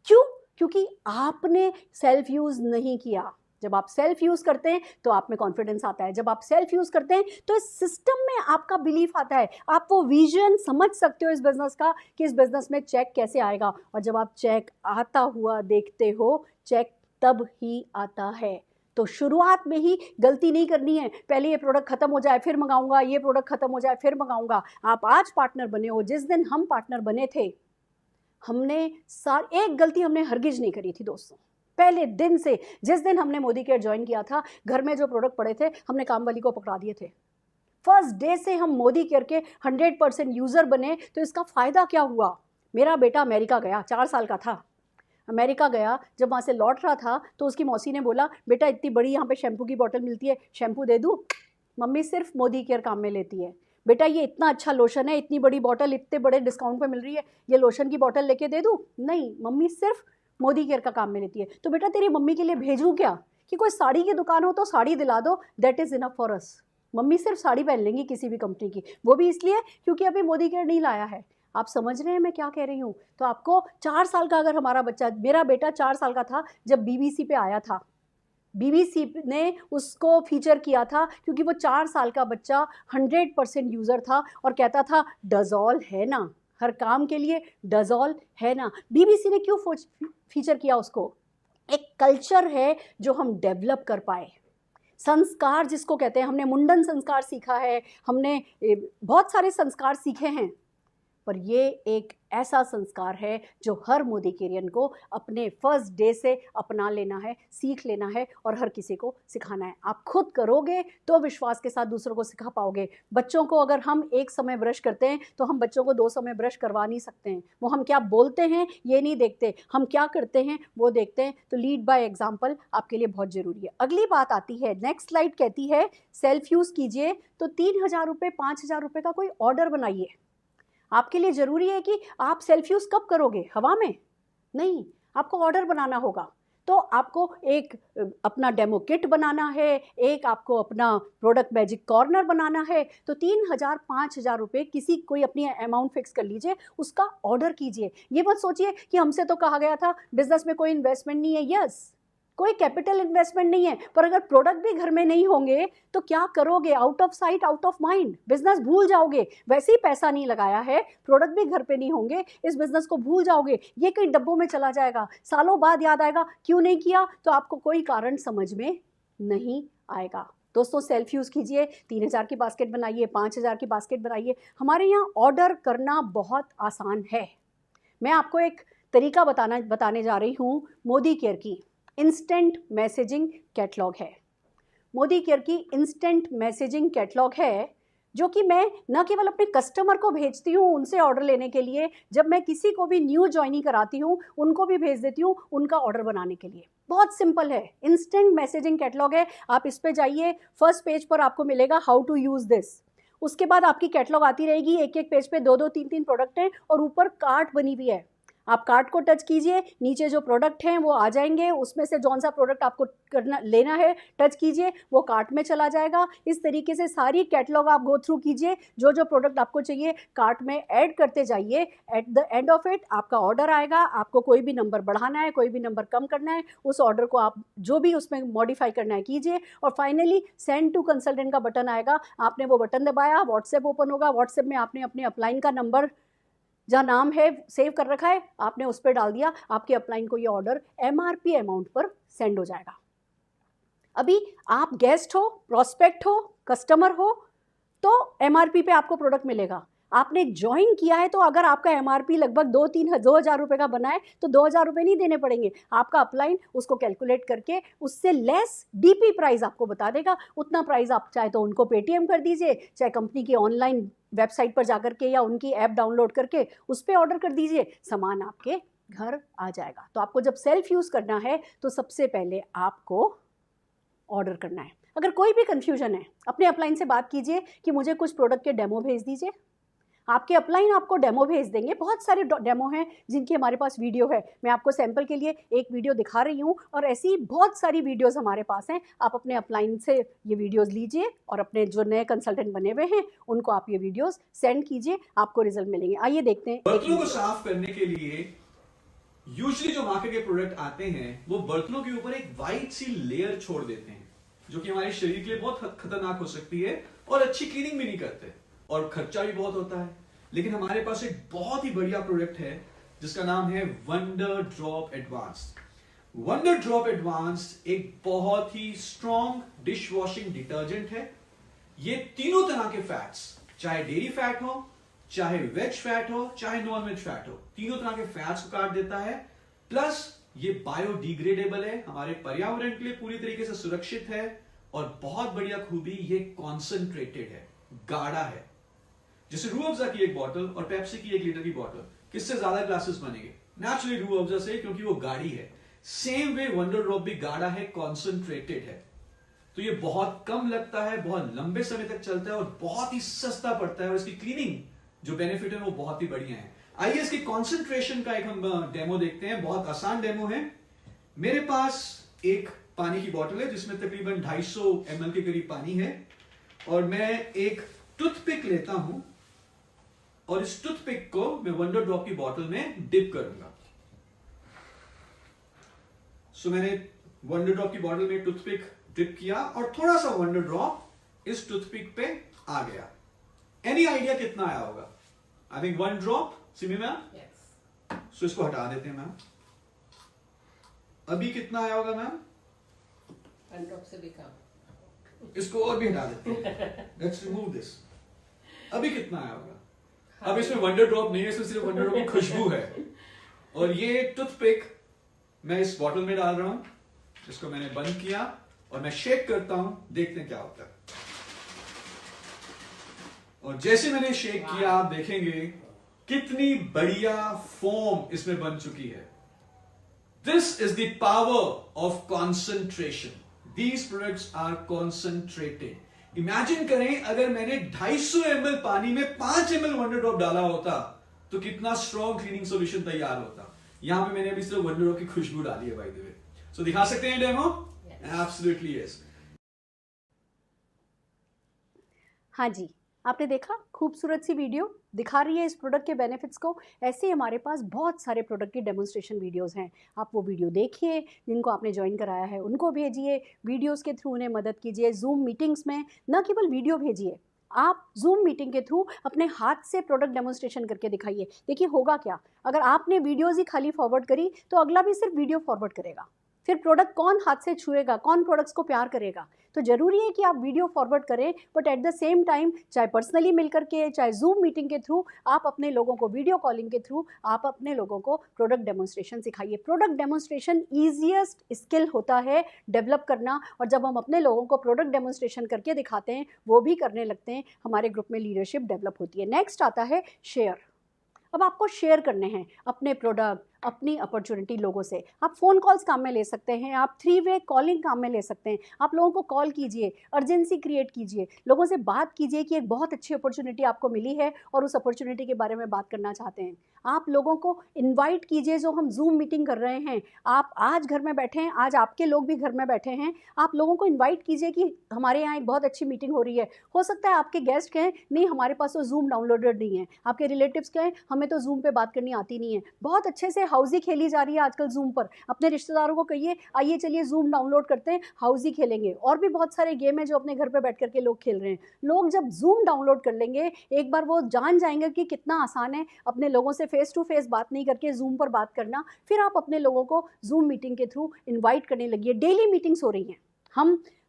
क्यों? क्योंकि आपने सेल्फ यूज़ नहीं किया। जब आप सेल्फ यूज़ करते हैं तो आप में कॉन्फिडेंस आता है। जब आप सेल्फ यूज़ करते हैं तो इस सिस्टम में आपका बिलीफ आता है। आप वो विजन समझ सकते हो इस बिज़नेस का कि इस बिज़नेस में चेक कैसे आएगा। और जब आप चेक आता हुआ देखते हो, चेक तब ही आता है। तो शुरुआत में ही गलती नहीं करनी है, पहले ये प्रोडक्ट खत्म हो जाए फिर मंगाऊंगा, ये प्रोडक्ट खत्म हो जाए फिर मंगाऊंगा। आप आज पार्टनर बने हो, जिस दिन हम पार्टनर बने थे, हमने एक गलती हमने हरगिज नहीं करी थी दोस्तों। पहले दिन से, जिस दिन हमने मोदी केयर ज्वाइन किया था, घर में जो प्रोडक्ट पड़े थे हमने काम वाली को पकड़ा दिए थे। फर्स्ट डे से हम मोदी केयर के 100% यूज़र बने। तो इसका फ़ायदा क्या हुआ? मेरा बेटा अमेरिका गया, 4 साल का था, अमेरिका गया। जब वहाँ से लौट रहा था तो उसकी मौसी ने बोला, बेटा इतनी बड़ी यहाँ पे शैम्पू की बोतल मिलती है, शैम्पू दे दूँ? मम्मी सिर्फ मोदी केयर काम में लेती है। बेटा ये इतना अच्छा लोशन है, इतनी बड़ी बोतल इतने बड़े डिस्काउंट पे मिल रही है, ये लोशन की बोतल लेके दे दूँ? नहीं, मम्मी सिर्फ मोदी केयर का काम में लेती है। तो बेटा तेरी मम्मी के लिए भेजूँ क्या कि कोई साड़ी की दुकान हो तो साड़ी दिला दो, that is enough for us. Mummy सिर्फ साड़ी पहन लेंगी किसी भी कंपनी की, वो भी इसलिए क्योंकि अभी मोदी केयर नहीं लाया है। आप समझ रहे हैं मैं क्या कह रही हूँ? तो आपको 4 साल का, अगर हमारा बच्चा, मेरा बेटा 4 साल का था जब बीबीसी पे आया था, बीबीसी ने उसको फीचर किया था क्योंकि वो 4 साल का बच्चा 100% यूज़र था और कहता था डज़ॉल है ना, हर काम के लिए डज़ॉल है ना। बीबीसी ने क्यों फीचर किया उसको? एक कल्चर है जो हम डेवलप कर पाए, संस्कार जिसको कहते हैं। हमने मुंडन संस्कार सीखा है, हमने बहुत सारे संस्कार सीखे हैं, पर ये एक ऐसा संस्कार है जो हर मोदिकेरियन को अपने फर्स्ट डे से अपना लेना है, सीख लेना है और हर किसी को सिखाना है। आप खुद करोगे तो विश्वास के साथ दूसरों को सिखा पाओगे। बच्चों को अगर हम एक समय ब्रश करते हैं तो हम बच्चों को 2 समय ब्रश करवा नहीं सकते हैं। वो हम क्या बोलते हैं ये नहीं देखते, हम क्या करते हैं वो देखते हैं। तो लीड बाय एग्जाम्पल आपके लिए बहुत ज़रूरी है। अगली बात आती है, नेक्स्ट स्लाइड कहती है सेल्फ यूज़ कीजिए। तो 3,000 रुपये 5,000 रुपये का कोई ऑर्डर बनाइए। आपके लिए ज़रूरी है कि आप सेल्फ यूज़ कब करोगे? हवा में नहीं, आपको ऑर्डर बनाना होगा। तो आपको एक अपना डेमो किट बनाना है, एक आपको अपना प्रोडक्ट मैजिक कॉर्नर बनाना है। तो 3,000 5,000 रुपये किसी, कोई अपनी अमाउंट फिक्स कर लीजिए, उसका ऑर्डर कीजिए। ये मत सोचिए कि हमसे तो कहा गया था बिजनेस में कोई इन्वेस्टमेंट नहीं है। यस, कोई कैपिटल इन्वेस्टमेंट नहीं है, पर अगर प्रोडक्ट भी घर में नहीं होंगे तो क्या करोगे? Out of sight out of mind, business भूल जाओगे। वैसे ही पैसा नहीं लगाया है, प्रोडक्ट भी घर पे नहीं होंगे, इस बिजनेस को भूल जाओगे, ये कई डब्बों में चला जाएगा। सालों बाद याद आएगा क्यों नहीं किया, तो आपको कोई कारण समझ में नहीं आएगा। दोस्तों, सेल्फ यूज़ कीजिए, 3,000 की बास्केट बनाइए, 5,000 की बास्केट बनाइए। हमारे यहाँ ऑर्डर करना बहुत आसान है। मैं आपको एक तरीका बताने जा रही हूँ। मोदी केयर की इंस्टेंट मैसेजिंग कैटलॉग है। मोदी केयर की इंस्टेंट मैसेजिंग कैटलॉग है, जो कि मैं न केवल अपने कस्टमर को भेजती हूँ उनसे ऑर्डर लेने के लिए, जब मैं किसी को भी न्यू ज्वाइनिंग कराती हूँ उनको भी भेज देती हूँ उनका ऑर्डर बनाने के लिए। बहुत सिंपल है, इंस्टेंट मैसेजिंग कैटलॉग है। आप इस पे जाइए, फर्स्ट पेज पर आपको मिलेगा हाउ टू यूज़ दिस। उसके बाद आपकी कैटलॉग आती रहेगी, एक एक पेज पे 2-2 3-3 प्रोडक्ट हैं और ऊपर कार्ट बनी हुई है। आप कार्ट को टच कीजिए, नीचे जो प्रोडक्ट हैं वो आ जाएंगे, उसमें से जौन सा प्रोडक्ट आपको लेना है टच कीजिए, वो कार्ट में चला जाएगा। इस तरीके से सारी कैटलॉग आप गो थ्रू कीजिए, जो जो प्रोडक्ट आपको चाहिए कार्ट में ऐड करते जाइए। At the end of it आपका ऑर्डर आएगा। आपको कोई भी नंबर बढ़ाना है, कोई भी नंबर कम करना है, उस ऑर्डर को आप जो भी उसमें मॉडिफाई करना है कीजिए, और फाइनली सेंड टू कंसल्टेंट का बटन आएगा। आपने वो बटन दबाया, व्हाट्सएप ओपन होगा, व्हाट्सएप में आपने अपने अपलाइन का नंबर जहाँ नाम है सेव कर रखा है, आपने उस पर डाल दिया, आपके अपलाइन को ये ऑर्डर MRP अमाउंट पर सेंड हो जाएगा। अभी आप गेस्ट हो, प्रोस्पेक्ट हो, कस्टमर हो, तो MRP पे आपको प्रोडक्ट मिलेगा। आपने ज्वाइन किया है तो अगर आपका MRP लगभग 2-3 रुपये का बना है तो 2,000 रुपये नहीं देने पड़ेंगे। आपका अपलाइन उसको कैलकुलेट करके उससे लेस DP प्राइस आपको बता देगा। उतना प्राइस आप चाहे तो उनको पेटीएम कर दीजिए, चाहे कंपनी की ऑनलाइन वेबसाइट पर जाकर के या उनकी ऐप डाउनलोड करके उस पर ऑर्डर कर दीजिए, सामान आपके घर आ जाएगा। तो आपको जब सेल्फ यूज़ करना है तो सबसे पहले आपको ऑर्डर करना है। अगर कोई भी कन्फ्यूजन है, अपने अपलाइन से बात कीजिए कि मुझे कुछ प्रोडक्ट के डेमो भेज दीजिए। आपके अपलाइन आपको डेमो भेज देंगे। बहुत सारे डेमो हैं जिनकी हमारे पास वीडियो है। मैं आपको सैंपल के लिए एक वीडियो दिखा रही हूँ, और ऐसी बहुत सारी वीडियोस हमारे पास हैं। आप अपने अपलाइन से ये वीडियोस लीजिए और अपने जो नए कंसल्टेंट बने हुए हैं उनको आप ये वीडियोस सेंड कीजिए, आपको रिजल्ट मिलेंगे। आइए देखते हैं। बर्तनों को साफ करने के लिए यूजुअली जो मार्केट के प्रोडक्ट आते हैं वो बर्तनों के ऊपर एक वाइट सी लेयर छोड़ देते हैं, जो कि हमारे शरीर के लिए बहुत खतरनाक हो सकती है और अच्छी क्लीनिंग भी नहीं करते और खर्चा भी बहुत होता है। लेकिन हमारे पास एक बहुत ही बढ़िया प्रोडक्ट है जिसका नाम है wonder drop advanced. Wonder drop advanced एक बहुत ही स्ट्रॉन्ग डिश वॉशिंग डिटर्जेंट है। ये तीनों तरह के फैट्स, चाहे डेयरी फैट हो, चाहे वेज फैट हो, चाहे नॉन वेज फैट हो, तीनों तरह के फैट्स को काट देता है। प्लस ये बायोडिग्रेडेबल है, हमारे पर्यावरण के लिए पूरी तरीके से सुरक्षित है, और बहुत बढ़िया खूबी ये कॉन्सेंट्रेटेड है, गाढ़ा है। जैसे रूह अफ़ज़ा की एक बॉटल और पेप्सी की 1 लीटर की बॉटल, किससे ज्यादा ग्लासेस बनेंगे? नेचुरली रूह अफ़ज़ा से, क्योंकि वो गाढ़ी है। सेम वे वंडर ड्रॉप भी गाढ़ा है, कॉन्सेंट्रेटेड है, तो ये बहुत कम लगता है, बहुत लंबे समय तक चलता है और बहुत ही सस्ता पड़ता है, और इसकी क्लीनिंग जो बेनिफिट है वो बहुत ही बढ़िया है। आइए इसकी कॉन्सेंट्रेशन का एक हम डेमो देखते हैं। बहुत आसान डेमो है। मेरे पास एक पानी की बोतल है जिसमें तकरीबन 250 ml के करीब पानी है, और मैं एक टूथपिक लेता हूं और इस टूथपिक को मैं वंडर ड्रॉप की बोतल में डिप करूंगा। सो मैंने वंडर ड्रॉप की बोतल में टूथपिक डिप किया और थोड़ा सा वंडर ड्रॉप इस टूथपिक पे आ गया। एनी आइडिया कितना आया होगा? I think 1 drop. Simi ma'am? So इसको हटा देते हैं मैम। अभी कितना आया होगा मैम? 1 ड्रॉप से भी कम। इसको और भी हटा देते हैं। Let's remove this. अभी कितना आया होगा? अब इसमें वंडर ड्रॉप नहीं है, इसमें सिर्फ वंडर ड्रॉप की खुशबू है। और ये टूथपिक मैं इस बॉटल में डाल रहा हूं, इसको मैंने बंद किया और मैं शेक करता हूं, देखते हैं क्या होता है। और जैसे मैंने शेक किया, आप देखेंगे कितनी बढ़िया फोम इसमें बन चुकी है। This is the power of concentration. These products are concentrated. Imagine करें अगर मैंने 250 ml पानी में 5 ml वंडर ड्रॉप डाला होता तो कितना स्ट्रॉन्ग क्लीनिंग सॉल्यूशन तैयार होता। यहां पे मैंने अभी सिर्फ वंडर ड्रॉप की खुशबू डाली है बाय द वे। सो दिखा सकते हैं डेमो? Absolutely yes. हाँ जी, आपने देखा, खूबसूरत सी वीडियो दिखा रही है इस प्रोडक्ट के बेनिफिट्स को। ऐसे ही हमारे पास बहुत सारे प्रोडक्ट की डेमोन्स्ट्रेशन वीडियोस हैं, आप वो वीडियो देखिए। जिनको आपने ज्वाइन कराया है उनको भेजिए, वीडियोस के थ्रू उन्हें मदद कीजिए। जूम मीटिंग्स में न केवल वीडियो भेजिए, आप जूम मीटिंग के थ्रू अपने हाथ से प्रोडक्ट डेमोन्स्ट्रेशन करके दिखाइए। देखिए होगा क्या, अगर आपने वीडियोज़ ही खाली फॉरवर्ड करी तो अगला भी सिर्फ वीडियो फॉरवर्ड करेगा, फिर प्रोडक्ट कौन हाथ से छुएगा, कौन प्रोडक्ट्स को प्यार करेगा। तो ज़रूरी है कि आप वीडियो फॉरवर्ड करें, but at the same time चाहे पर्सनली मिल करके, चाहे जूम मीटिंग के थ्रू, आप अपने लोगों को वीडियो कॉलिंग के थ्रू आप अपने लोगों को प्रोडक्ट डेमोन्स्ट्रेशन सिखाइए। प्रोडक्ट डेमोन्स्ट्रेशन ईजिएस्ट स्किल होता है डेवलप करना, और जब हम अपने लोगों को प्रोडक्ट डेमोन्स्ट्रेशन करके दिखाते हैं, वो भी करने लगते हैं, हमारे ग्रुप में लीडरशिप डेवलप होती है। नेक्स्ट आता है शेयर। अब आपको शेयर करने हैं अपने प्रोडक्ट, अपनी अपॉर्चुनिटी लोगों से। आप फ़ोन कॉल्स काम में ले सकते हैं, आप 3 वे कॉलिंग काम में ले सकते हैं। आप लोगों को कॉल कीजिए, अर्जेंसी क्रिएट कीजिए, लोगों से बात कीजिए कि एक बहुत अच्छी अपॉर्चुनिटी आपको मिली है और उस अपॉर्चुनिटी के बारे में बात करना चाहते हैं। आप लोगों को इनवाइट कीजिए, जो हम जूम मीटिंग कर रहे हैं, आप आज घर में बैठे हैं, आज आपके लोग भी घर में बैठे हैं, आप लोगों को इन्वाइट कीजिए कि हमारे यहाँ एक बहुत अच्छी मीटिंग हो रही है। हो सकता है आपके गेस्ट कहें नहीं हमारे पास तो जूम डाउनलोडेड नहीं है, आपके रिलेटिव्स कहें हमें तो जूम पे बात करनी आती नहीं है। बहुत अच्छे से हाउजी खेली जा रही है आजकल जूम पर। अपने रिश्तेदारों को कहिए आइए चलिए जूम डाउनलोड करते हैं, हाउजी खेलेंगे। और भी बहुत सारे गेम है जो अपने घर पे बैठ करके लोग खेल रहे हैं। लोग जब जूम डाउनलोड कर लेंगे, एक बार वो जान जाएंगे कि कितना आसान है अपने लोगों से फेस टू फेस बात नहीं करके जूम पर बात करना। फिर आप अपने लोगों को जूम मीटिंग के थ्रू इन्वाइट करने लगिए। डेली मीटिंग्स हो रही हैं,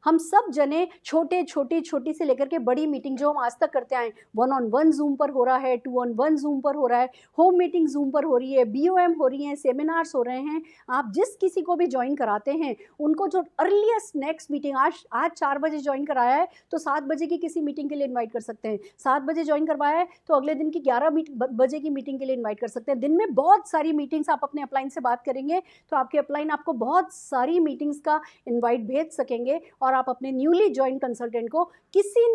हम सब जने छोटी से लेकर के बड़ी मीटिंग जो हम आज तक करते आए, 1-on-1 जूम पर हो रहा है, 2-on-1 जूम पर हो रहा है, होम मीटिंग जूम पर हो रही है, BOM हो रही हैं, सेमिनार्स हो रहे हैं। आप जिस किसी को भी ज्वाइन कराते हैं उनको जो अर्लीस्ट नेक्स्ट मीटिंग आज 4 बजे ज्वाइन कराया है तो 7 बजे की किसी मीटिंग के लिए इन्वाइट कर सकते हैं। 7 बजे ज्वाइन करवाया है तो अगले दिन की 11 बजे की मीटिंग के लिए इन्वाइट कर सकते हैं। दिन में बहुत सारी मीटिंग्स आप अपने अपलाइन से बात करेंगे तो आपके अपलाइन आपको बहुत सारी मीटिंग्स का इन्वाइट भेज सकेंगे, और आप अपने न्यूली ज्वाइन कंसल्टेंट को किसी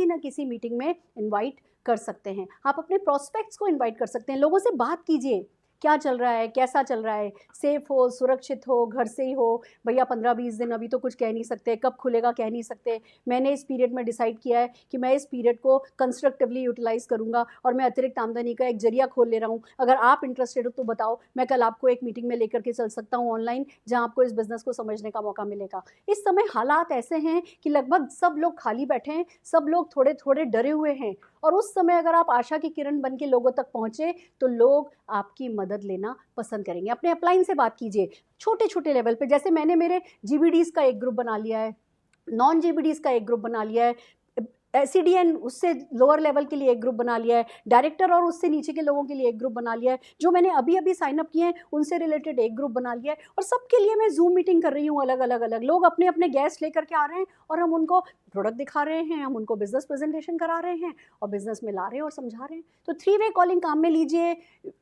न किसी मीटिंग में इनवाइट कर सकते हैं। आप अपने प्रोस्पेक्ट्स को इनवाइट कर सकते हैं। लोगों से बात कीजिए, क्या चल रहा है, कैसा चल रहा है, सेफ हो, सुरक्षित हो, घर से ही हो। भैया 15-20 दिन अभी तो कुछ कह नहीं सकते, कब खुलेगा कह नहीं सकते। मैंने इस पीरियड में डिसाइड किया है कि मैं इस पीरियड को कंस्ट्रक्टिवली यूटिलाइज़ करूंगा और मैं अतिरिक्त आमदनी का एक जरिया खोल ले रहा हूँ। अगर आप इंटरेस्टेड हो तो बताओ, मैं कल आपको एक मीटिंग में लेकर के चल सकता हूँ ऑनलाइन, जहाँ आपको इस बिज़नेस को समझने का मौका मिलेगा। इस समय हालात ऐसे हैं कि लगभग सब लोग खाली बैठे हैं, सब लोग थोड़े थोड़े डरे हुए हैं, और उस समय अगर आप आशा की किरण बन के लोगों तक पहुँचे तो लोग आपकी मदद लेना पसंद करेंगे। अपने अपलाइन से बात कीजिए छोटे छोटे लेवल पे। जैसे मैंने मेरे GBDs का एक ग्रुप बना लिया है, नॉन GBDs का एक ग्रुप बना लिया है, SCDN उससे लोअर लेवल के लिए एक ग्रुप बना लिया है, डायरेक्टर और उससे नीचे के लोगों के लिए एक ग्रुप बना लिया है, जो मैंने अभी साइन अप किए हैं उनसे रिलेटेड एक ग्रुप बना लिया है, और सबके लिए मैं जूम मीटिंग कर रही हूँ। अलग अलग लोग अपने अपने गेस्ट लेकर के आ रहे हैं और हम उनको प्रोडक्ट दिखा रहे हैं, हम उनको बिजनेस प्रेजेंटेशन करा रहे हैं और बिजनेस में ला रहे हैं और समझा रहे हैं। तो 3 वे कॉलिंग काम में लीजिए,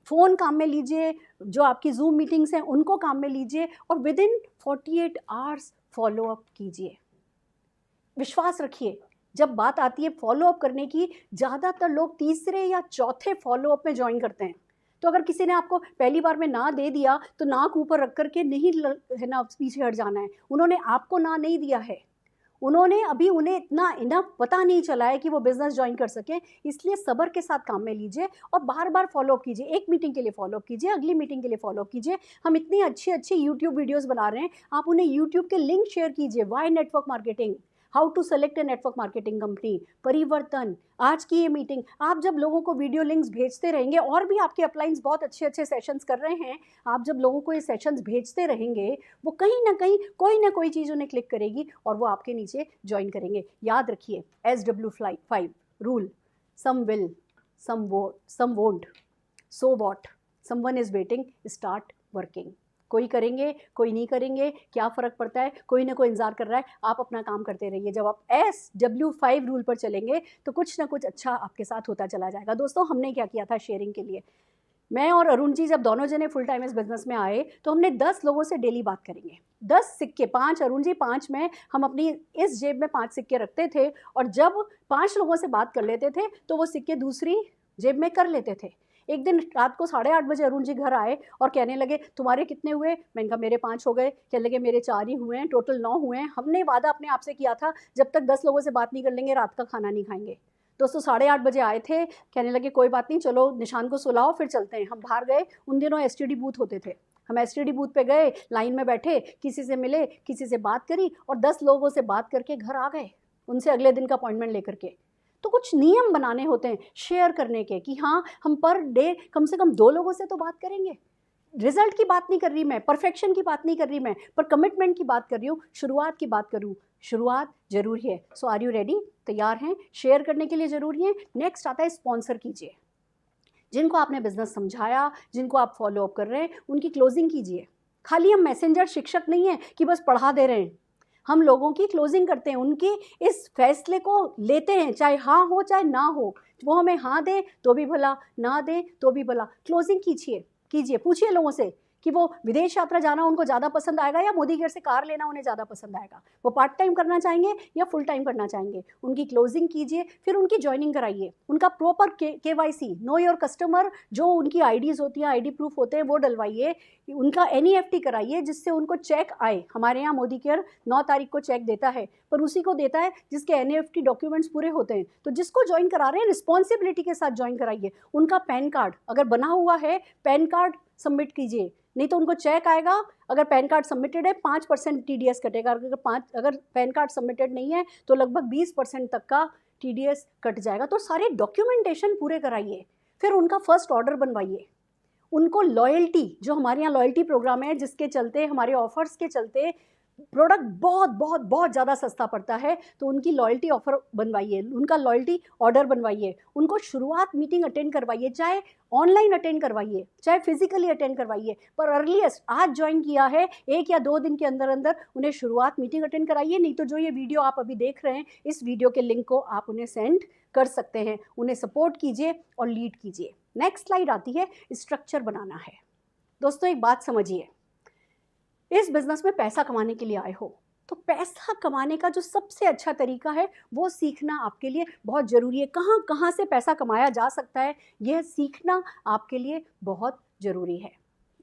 फ़ोन काम में लीजिए, जो आपकी जूम मीटिंग्स हैं उनको काम में लीजिए, और with in 48 hours follow up कीजिए। विश्वास रखिए, जब बात आती है फॉलो अप करने की, ज़्यादातर लोग तीसरे या चौथे फॉलो अप में ज्वाइन करते हैं। तो अगर किसी ने आपको पहली बार में ना दे दिया तो नाक ऊपर रख करके नहीं है ना पीछे हट जाना है। उन्होंने आपको ना नहीं दिया है, उन्हें इतना इनफ पता नहीं चला है कि वो बिजनेस ज्वाइन कर सकें। इसलिए सब्र के साथ काम में लीजिए और बार बार फॉलोअप कीजिए। एक मीटिंग के लिए फॉलोअप कीजिए, अगली मीटिंग के लिए फॉलोअप कीजिए। हम इतनी अच्छी अच्छी यूट्यूब वीडियोस बना रहे हैं, आप उन्हें यूट्यूब के लिंक शेयर कीजिए। Why network marketing, how to select a network marketing company, परिवर्तन, आज की ये मीटिंग। आप जब लोगों को वीडियो लिंक्स भेजते रहेंगे, और भी आपके अपलाइंस बहुत अच्छे अच्छे सेशंस कर रहे हैं, आप जब लोगों को ये सेशंस भेजते रहेंगे, वो कहीं ना कहीं कोई ना कोई चीज़ उन्हें क्लिक करेगी और वो आपके नीचे ज्वाइन करेंगे। याद रखिए SW5 rule, some will, some won't, so what, someone is waiting, start working. कोई करेंगे, कोई नहीं करेंगे, क्या फ़र्क पड़ता है, कोई ना कोई इंतजार कर रहा है, आप अपना काम करते रहिए। जब आप SW5 रूल पर चलेंगे तो कुछ ना कुछ अच्छा आपके साथ होता चला जाएगा। दोस्तों, हमने क्या किया था शेयरिंग के लिए, मैं और अरुण जी जब दोनों जने फुल टाइम इस बिजनेस में आए तो हमने 10 लोगों से डेली बात करेंगे। 10 सिक्के, 5 अरुण जी, 5 में हम अपनी इस जेब में 5 सिक्के रखते थे, और जब 5 लोगों से बात कर लेते थे तो वो सिक्के दूसरी जेब में कर लेते थे। एक दिन रात को 8:30 बजे अरुण जी घर आए और कहने लगे तुम्हारे कितने हुए? मैंने कहा मेरे 5 हो गए। कहने लगे मेरे 4 ही हुए हैं, टोटल 9 हुए हैं। हमने वादा अपने आप से किया था जब तक 10 लोगों से बात नहीं कर लेंगे रात का खाना नहीं खाएंगे। दोस्तों 8:30 बजे आए थे, कहने लगे कोई बात नहीं, चलो निशान को सुलाओ फिर चलते हैं। हम बाहर गए, उन दिनों STD बूथ होते थे, हम STD बूथ पे गए, लाइन में बैठे, किसी से मिले, किसी से बात करी और 10 लोगों से बात करके घर आ गए, उनसे अगले दिन का अपॉइंटमेंट लेकर के। तो कुछ नियम बनाने होते हैं शेयर करने के कि हाँ हम पर डे कम से कम 2 लोगों से तो बात करेंगे। रिजल्ट की बात नहीं कर रही मैं, परफेक्शन की बात नहीं कर रही मैं, पर कमिटमेंट की बात कर रही हूँ, शुरुआत की बात करूँ। शुरुआत जरूरी है। सो आर यू रेडी? तैयार हैं? शेयर करने के लिए जरूरी है। नेक्स्ट आता है स्पॉन्सर कीजिए। जिनको आपने बिजनेस समझाया, जिनको आप फॉलो अप कर रहे हैं, उनकी क्लोजिंग कीजिए। खाली हम मैसेंजर शिक्षक नहीं है कि बस पढ़ा दे रहे हैं, हम लोगों की क्लोजिंग करते हैं, उनके इस फैसले को लेते हैं, चाहे हाँ हो चाहे ना हो। वो हमें हाँ दे तो भी भला, ना दे तो भी भला, क्लोजिंग कीजिए। पूछिए लोगों से कि वो विदेश यात्रा जाना उनको ज़्यादा पसंद आएगा या मोदी केयर से कार लेना उन्हें ज़्यादा पसंद आएगा, वो पार्ट टाइम करना चाहेंगे या फुल टाइम करना चाहेंगे। उनकी क्लोजिंग कीजिए, फिर उनकी ज्वाइनिंग कराइए, उनका proper KYC, know your customer, जो उनकी IDs होती हैं, ID प्रूफ होते हैं, वो डलवाइए, उनका NEFT कराइए जिससे उनको चेक आए। हमारे यहाँ मोदी केयर 9 तारीख को चेक देता है, पर उसी को देता है जिसके NEFT डॉक्यूमेंट्स पूरे होते हैं। तो जिसको ज्वाइन करा रहे हैं रिस्पॉन्सिबिलिटी के साथ ज्वाइन कराइए। उनका पैन कार्ड अगर बना हुआ है, पैन कार्ड सबमिट कीजिए, नहीं तो उनको चेक आएगा। अगर पैन कार्ड सबमिटेड है 5% TDS कटेगा, अगर पैन कार्ड सबमिटेड नहीं है तो लगभग 20% तक का TDS कट जाएगा। तो सारे डॉक्यूमेंटेशन पूरे कराइए, फिर उनका फर्स्ट ऑर्डर बनवाइए। उनको लॉयल्टी, जो हमारे यहाँ लॉयल्टी प्रोग्राम है जिसके चलते, हमारे ऑफर्स के चलते प्रोडक्ट बहुत बहुत बहुत ज़्यादा सस्ता पड़ता है, तो उनकी लॉयल्टी ऑफर बनवाइए, उनका लॉयल्टी ऑर्डर बनवाइए, उनको शुरुआत मीटिंग अटेंड करवाइए, चाहे ऑनलाइन अटेंड करवाइए चाहे फिजिकली अटेंड करवाइए, पर अर्लीस्ट आज ज्वाइन किया है 1 या 2 दिन के अंदर अंदर उन्हें शुरुआत मीटिंग अटेंड कराइए। नहीं तो जो ये वीडियो आप अभी देख रहे हैं, इस वीडियो के लिंक को आप उन्हें सेंड कर सकते हैं। उन्हें सपोर्ट कीजिए और लीड कीजिए। नेक्स्ट स्लाइड आती है, स्ट्रक्चर बनाना है। दोस्तों एक बात समझिए, इस बिजनेस में पैसा कमाने के लिए आए हो तो पैसा कमाने का जो सबसे अच्छा तरीका है वो सीखना आपके लिए बहुत ज़रूरी है। कहाँ कहाँ से पैसा कमाया जा सकता है, यह सीखना आपके लिए बहुत ज़रूरी है।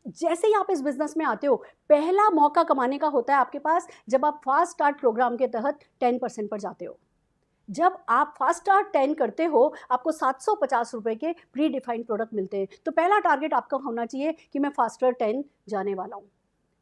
जैसे ही आप इस बिजनेस में आते हो, पहला मौका कमाने का होता है आपके पास जब आप फास्ट स्टार्ट प्रोग्राम के तहत 10% पर जाते हो। जब आप फास्ट स्टार्ट 10 करते हो, आपको 750 रुपये के प्री डिफाइंड प्रोडक्ट मिलते हैं। तो पहला टारगेट आपका होना चाहिए कि मैं फास्टर 10 जाने वाला हूँ।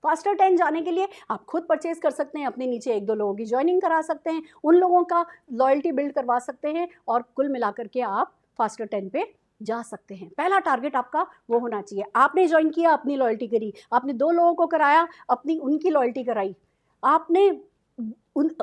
फास्टर 10 जाने के लिए आप खुद परचेज कर सकते हैं, अपने नीचे 1-2 लोगों की ज्वाइनिंग करा सकते हैं, उन लोगों का लॉयल्टी बिल्ड करवा सकते हैं और कुल मिलाकर के आप फास्टर 10 पे जा सकते हैं। पहला टारगेट आपका वो होना चाहिए। आपने ज्वाइन किया, अपनी लॉयल्टी करी, आपने 2 लोगों को कराया, उनकी लॉयल्टी कराई, आपने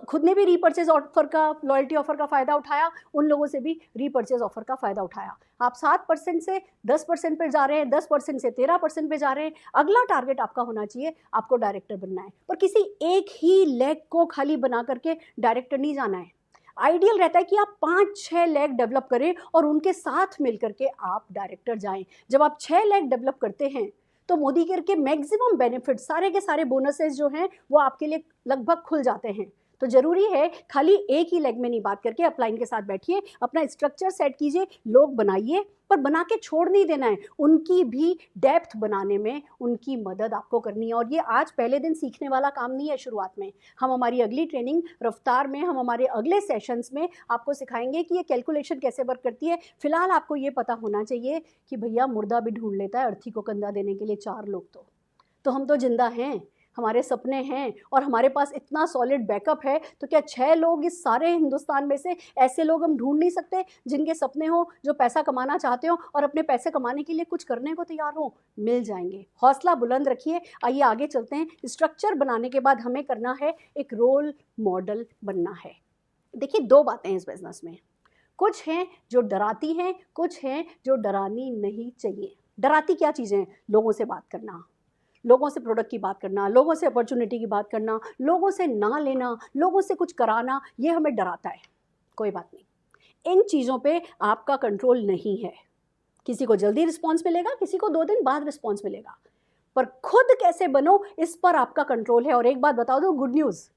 खुद ने भी रीपर्चेज ऑफर का, लॉयल्टी ऑफर का फ़ायदा उठाया, उन लोगों से भी रीपर्चेज ऑफर का फ़ायदा उठाया। आप 7% से 10% पे जा रहे हैं, 10% से 13% पे जा रहे हैं। अगला टारगेट आपका होना चाहिए, आपको डायरेक्टर बनना है, पर किसी एक ही लेग को खाली बना करके डायरेक्टर नहीं जाना है। आइडियल रहता है कि आप 5-6 लेग डेवलप करें और उनके साथ मिल करके आप डायरेक्टर जाएं। जब आप 6 लेग डेवलप करते हैं तो मोदी केयर के मैक्सिमम बेनिफिट, सारे के सारे बोनसेस जो हैं वो आपके लिए लगभग खुल जाते हैं। तो ज़रूरी है खाली एक ही लेग में नहीं बात करके अपलाइन के साथ बैठिए, अपना स्ट्रक्चर सेट कीजिए, लोग बनाइए, पर बना के छोड़ नहीं देना है, उनकी भी डेप्थ बनाने में उनकी मदद आपको करनी है। और ये आज पहले दिन सीखने वाला काम नहीं है शुरुआत में, हम हमारी अगली ट्रेनिंग रफ्तार में, हम हमारे अगले सेशंस में आपको सिखाएंगे कि ये कैलकुलेशन कैसे वर्क करती है। फिलहाल आपको ये पता होना चाहिए कि भैया मुर्दा भी ढूंढ लेता है अर्थी को कंधा देने के लिए 4 लोग, तो हम तो जिंदा हैं, हमारे सपने हैं और हमारे पास इतना सॉलिड बैकअप है, तो क्या 6 लोग इस सारे हिंदुस्तान में से ऐसे लोग हम ढूंढ नहीं सकते जिनके सपने हो, जो पैसा कमाना चाहते हो और अपने पैसे कमाने के लिए कुछ करने को तैयार हो? मिल जाएंगे। हौसला बुलंद रखिए। आइए आगे चलते हैं। स्ट्रक्चर बनाने के बाद हमें करना है एक रोल मॉडल बनना है। देखिए 2 बातें हैं इस बिजनेस में, कुछ हैं जो डराती हैं, कुछ हैं जो डरानी नहीं चाहिए। डराती क्या चीज़ें हैं? लोगों से बात करना, लोगों से प्रोडक्ट की बात करना, लोगों से अपॉर्चुनिटी की बात करना, लोगों से ना लेना, लोगों से कुछ कराना, ये हमें डराता है। कोई बात नहीं, इन चीज़ों पे आपका कंट्रोल नहीं है। किसी को जल्दी रिस्पॉन्स मिलेगा, किसी को 2 दिन बाद रिस्पॉन्स मिलेगा, पर खुद कैसे बनो इस पर आपका कंट्रोल है। और एक बात बता दो, गुड न्यूज़,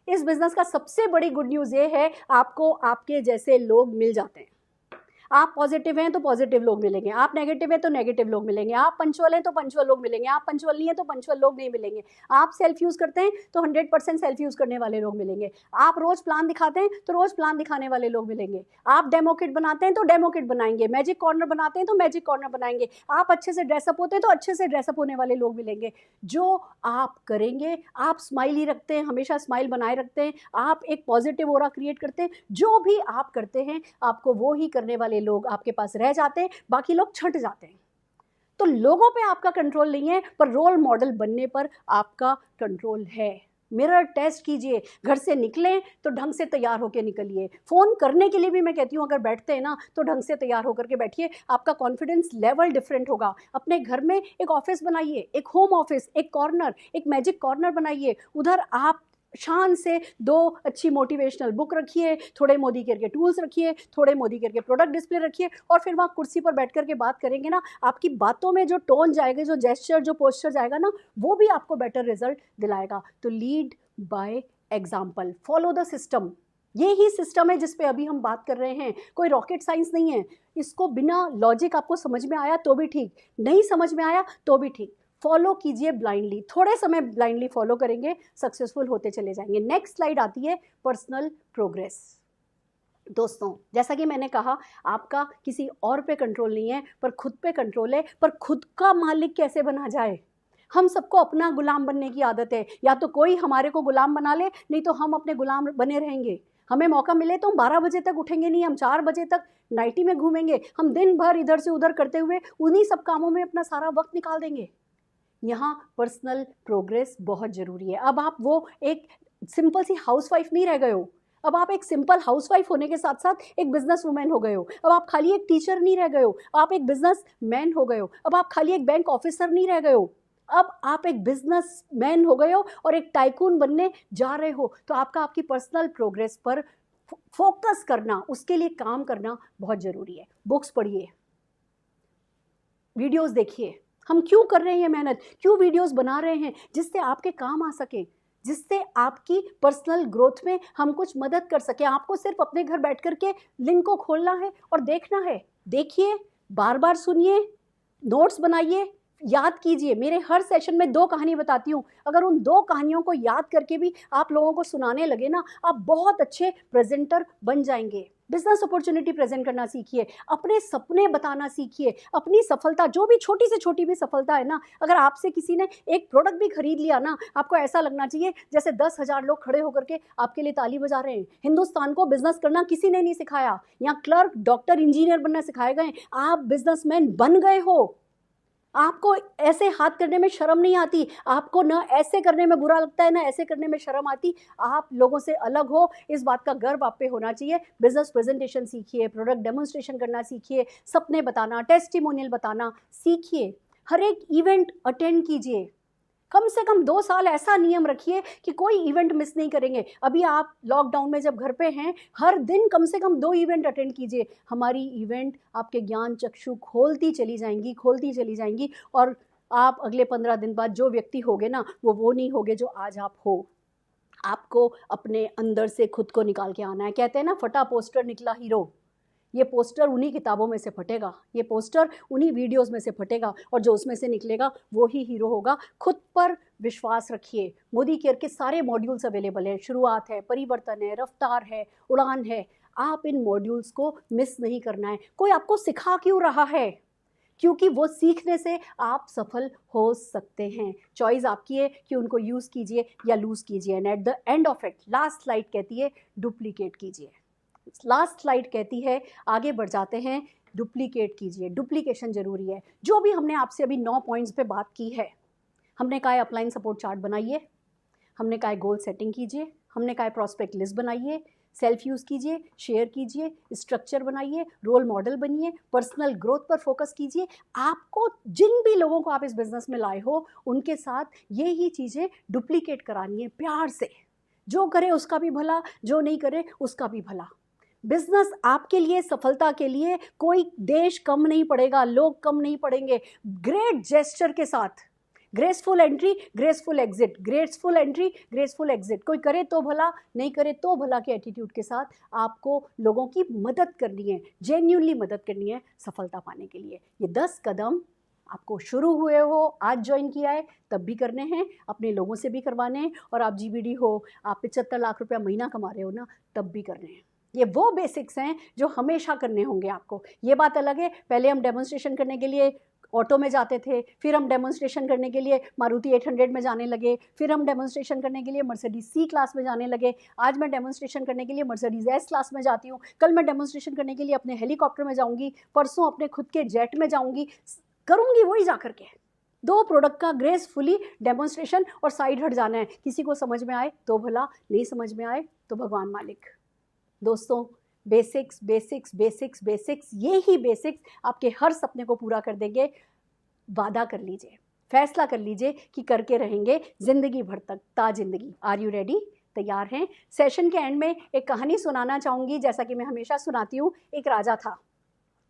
इस बिजनेस का सबसे बड़ी गुड न्यूज़ ये है, आपको आपके जैसे लोग मिल जाते हैं। आप पॉजिटिव हैं तो पॉजिटिव लोग मिलेंगे, आप नेगेटिव हैं तो नेगेटिव लोग मिलेंगे, आप पंचुअल हैं तो पंचुअल लोग मिलेंगे, आप पंचुअल नहीं है तो पंचुअल लोग नहीं मिलेंगे, आप सेल्फ यूज़ करते हैं तो 100% सेल्फ यूज़ करने वाले लोग मिलेंगे, आप रोज़ प्लान दिखाते हैं तो रोज़ प्लान दिखाने वाले लोग मिलेंगे, आप डेमो किट बनाते हैं तो डेमो किट बनाएंगे, मैजिक कॉर्नर बनाते हैं तो मैजिक कॉर्नर बनाएंगे, आप अच्छे से ड्रेसअप होते हैं तो अच्छे से ड्रेसअप होने वाले लोग मिलेंगे। जो आप करेंगे, आप स्माइल ही रखते हैं, हमेशा स्माइल बनाए रखते हैं, आप एक पॉजिटिव ऑरा क्रिएट करते हैं, जो भी आप करते हैं आपको वो ही करने वाले लोग आपके पास रह जाते हैं, बाकी लोग छंट जाते हैं। तो लोगों पे आपका कंट्रोल नहीं है, पर रोल मॉडल बनने पर आपका कंट्रोल है। मिरर टेस्ट कीजिए, घर से निकलें तो ढंग से तैयार होकर निकलिए। फ़ोन करने के लिए भी मैं कहती हूँ अगर बैठते हैं ना तो ढंग से तैयार होकर के बैठिए, आपका कॉन्फिडेंस लेवल डिफरेंट होगा। अपने घर में एक ऑफिस बनाइए, एक होम ऑफिस, एक कॉर्नर, एक मैजिक कॉर्नर बनाइए, उधर आप शान से 2 अच्छी मोटिवेशनल बुक रखिए, थोड़े मोदी केयर के टूल्स रखिए, थोड़े मोदी केयर के प्रोडक्ट डिस्प्ले रखिए, और फिर वहाँ कुर्सी पर बैठ कर के बात करेंगे ना, आपकी बातों में जो टोन जाएगा, जो जेस्चर, जो पोस्चर जाएगा ना, वो भी आपको बेटर रिजल्ट दिलाएगा। तो lead by example, follow the system. ये ही सिस्टम है जिस पे अभी हम बात कर रहे हैं, कोई रॉकेट साइंस नहीं है। इसको बिना लॉजिक आपको समझ में आया तो भी ठीक, नहीं समझ में आया तो भी ठीक, फॉलो कीजिए ब्लाइंडली। थोड़े समय ब्लाइंडली फॉलो करेंगे, सक्सेसफुल होते चले जाएंगे। नेक्स्ट स्लाइड आती है पर्सनल प्रोग्रेस। दोस्तों, जैसा कि मैंने कहा, आपका किसी और पे कंट्रोल नहीं है, पर खुद पे कंट्रोल है। पर खुद का मालिक कैसे बना जाए? हम सबको अपना गुलाम बनने की आदत है, या तो कोई हमारे को गुलाम बना ले, नहीं तो हम अपने गुलाम बने रहेंगे। हमें मौका मिले तो हम 12 बजे तक उठेंगे नहीं, हम 4 बजे तक नाइटी में घूमेंगे, हम दिन भर इधर से उधर करते हुए उन्हीं सब कामों में अपना सारा वक्त निकाल देंगे। यहाँ पर्सनल प्रोग्रेस बहुत ज़रूरी है। अब आप वो एक सिंपल सी हाउसवाइफ नहीं रह गए हो, अब आप एक सिंपल हाउसवाइफ होने के साथ साथ एक बिजनेस वुमेन हो गए हो। अब आप खाली एक टीचर नहीं रह गए हो, आप एक बिजनेस मैन हो गए हो। अब आप खाली एक बैंक ऑफिसर नहीं रह गए हो, अब आप एक बिजनेस मैन हो गए हो और एक टाइकून बनने जा रहे हो। तो आपकी पर्सनल प्रोग्रेस पर फोकस करना, उसके लिए काम करना बहुत ज़रूरी है। बुक्स पढ़िए, वीडियोस देखिए। हम क्यों कर रहे हैं मेहनत, क्यों वीडियोस बना रहे हैं? जिससे आपके काम आ सके, जिससे आपकी पर्सनल ग्रोथ में हम कुछ मदद कर सके। आपको सिर्फ अपने घर बैठ कर के लिंक को खोलना है और देखना है। देखिए, बार बार सुनिए, नोट्स बनाइए, याद कीजिए। मेरे हर सेशन में 2 कहानी बताती हूँ, अगर उन 2 कहानियों को याद करके भी आप लोगों को सुनाने लगे ना, आप बहुत अच्छे प्रेजेंटर बन जाएंगे। बिजनेस अपॉर्चुनिटी प्रेजेंट करना सीखिए, अपने सपने बताना सीखिए, अपनी सफलता, जो भी छोटी से छोटी भी सफलता है ना, अगर आपसे किसी ने एक प्रोडक्ट भी खरीद लिया ना, आपको ऐसा लगना चाहिए जैसे 10,000 लोग खड़े होकर के आपके लिए ताली बजा रहे हैं। हिंदुस्तान को बिजनेस करना किसी ने नहीं सिखाया, यहाँ क्लर्क, डॉक्टर, इंजीनियर बनना सिखाए गए, आप बिजनेसमैन बन गए हो। आपको ऐसे हाथ करने में शर्म नहीं आती, आपको ना ऐसे करने में बुरा लगता है, ना ऐसे करने में शर्म आती। आप लोगों से अलग हो, इस बात का गर्व आप पे होना चाहिए। बिजनेस प्रेजेंटेशन सीखिए, प्रोडक्ट डेमोन्स्ट्रेशन करना सीखिए, सपने बताना, टेस्टिमोनियल बताना सीखिए, हर एक इवेंट अटेंड कीजिए। कम से कम 2 साल ऐसा नियम रखिए कि कोई इवेंट मिस नहीं करेंगे। अभी आप लॉकडाउन में जब घर पे हैं, हर दिन कम से कम 2 इवेंट अटेंड कीजिए। हमारी इवेंट आपके ज्ञान चक्षु खोलती चली जाएंगी, और आप अगले 15 दिन बाद जो व्यक्ति होगे ना, वो नहीं होगे जो आज आप हो। आपको अपने अंदर से खुद को निकाल के आना है। कहते हैं ना, फटा पोस्टर निकला हीरो। ये पोस्टर उन्हीं किताबों में से फटेगा, ये पोस्टर उन्हीं वीडियोस में से फटेगा, और जो उसमें से निकलेगा वो ही हीरो होगा। खुद पर विश्वास रखिए। मोदी केयर के सारे मॉड्यूल्स अवेलेबल हैं। शुरुआत है, परिवर्तन है, रफ्तार है, उड़ान है। आप इन मॉड्यूल्स को मिस नहीं करना है। कोई आपको सिखा क्यों रहा है? क्योंकि वो सीखने से आप सफल हो सकते हैं। चॉइस आपकी है कि उनको यूज़ कीजिए या लूज़ कीजिए। And at the end of it, last slide कहती है डुप्लीकेट कीजिए। लास्ट स्लाइड कहती है, आगे बढ़ जाते हैं, डुप्लीकेट कीजिए। डुप्लीकेशन जरूरी है। जो भी हमने आपसे अभी 9 पॉइंट्स पे बात की है, हमने कहा है अपलाइन सपोर्ट चार्ट बनाइए, हमने कहा है गोल सेटिंग कीजिए, हमने कहा है प्रॉस्पेक्ट लिस्ट बनाइए, सेल्फ यूज़ कीजिए, शेयर कीजिए, स्ट्रक्चर बनाइए, रोल मॉडल बनिए, पर्सनल ग्रोथ पर फोकस कीजिए। आपको जिन भी लोगों को आप इस बिजनेस में लाए हो, उनके साथ ये ही चीज़ें डुप्लीकेट करानी है प्यार से। जो करे उसका भी भला, जो नहीं करे उसका भी भला। बिजनेस आपके लिए, सफलता के लिए कोई देश कम नहीं पड़ेगा, लोग कम नहीं पड़ेंगे। ग्रेट जेस्चर के साथ, graceful entry, graceful exit, graceful entry, graceful exit. कोई करे तो भला, नहीं करे तो भला के एटीट्यूड के साथ आपको लोगों की मदद करनी है, जेन्युइनली मदद करनी है सफलता पाने के लिए। ये 10 कदम आपको शुरू हुए हो, आज ज्वाइन किया है, तब भी करने हैं, अपने लोगों से भी करवाने हैं, और आप जीबीडी हो, आप 75 लाख रुपया महीना कमा रहे हो ना, तब भी करने हैं। ये वो बेसिक्स हैं जो हमेशा करने होंगे आपको। ये बात अलग है, पहले हम डेमोन्स्ट्रेशन करने के लिए ऑटो में जाते थे, फिर हम डेमोन्स्ट्रेशन करने के लिए मारुति 800 में जाने लगे, फिर हम डेमोन्स्ट्रेशन करने के लिए मर्सिडीज सी क्लास में जाने लगे। आज मैं डेमोन्स्ट्रेशन करने के लिए मर्सिडीज एस क्लास में जाती हूँ, कल मैं डेमोन्स्ट्रेशन करने के लिए अपने हेलीकॉप्टर में जाऊँगी, परसों अपने खुद के जेट में जाऊँगी, करूँगी वही जा करके। 2 प्रोडक्ट का ग्रेसफुली डेमोन्स्ट्रेशन और साइड हट जाना है। किसी को समझ में आए तो भला, नहीं समझ में आए तो भगवान मालिक। दोस्तों, बेसिक्स बेसिक्स बेसिक्स बेसिक्स, ये ही बेसिक्स आपके हर सपने को पूरा कर देंगे। वादा कर लीजिए, फैसला कर लीजिए कि करके रहेंगे ज़िंदगी भर तक, जिंदगी। Are you ready? तैयार हैं? सेशन के एंड में एक कहानी सुनाना चाहूँगी, जैसा कि मैं हमेशा सुनाती हूँ। एक राजा था,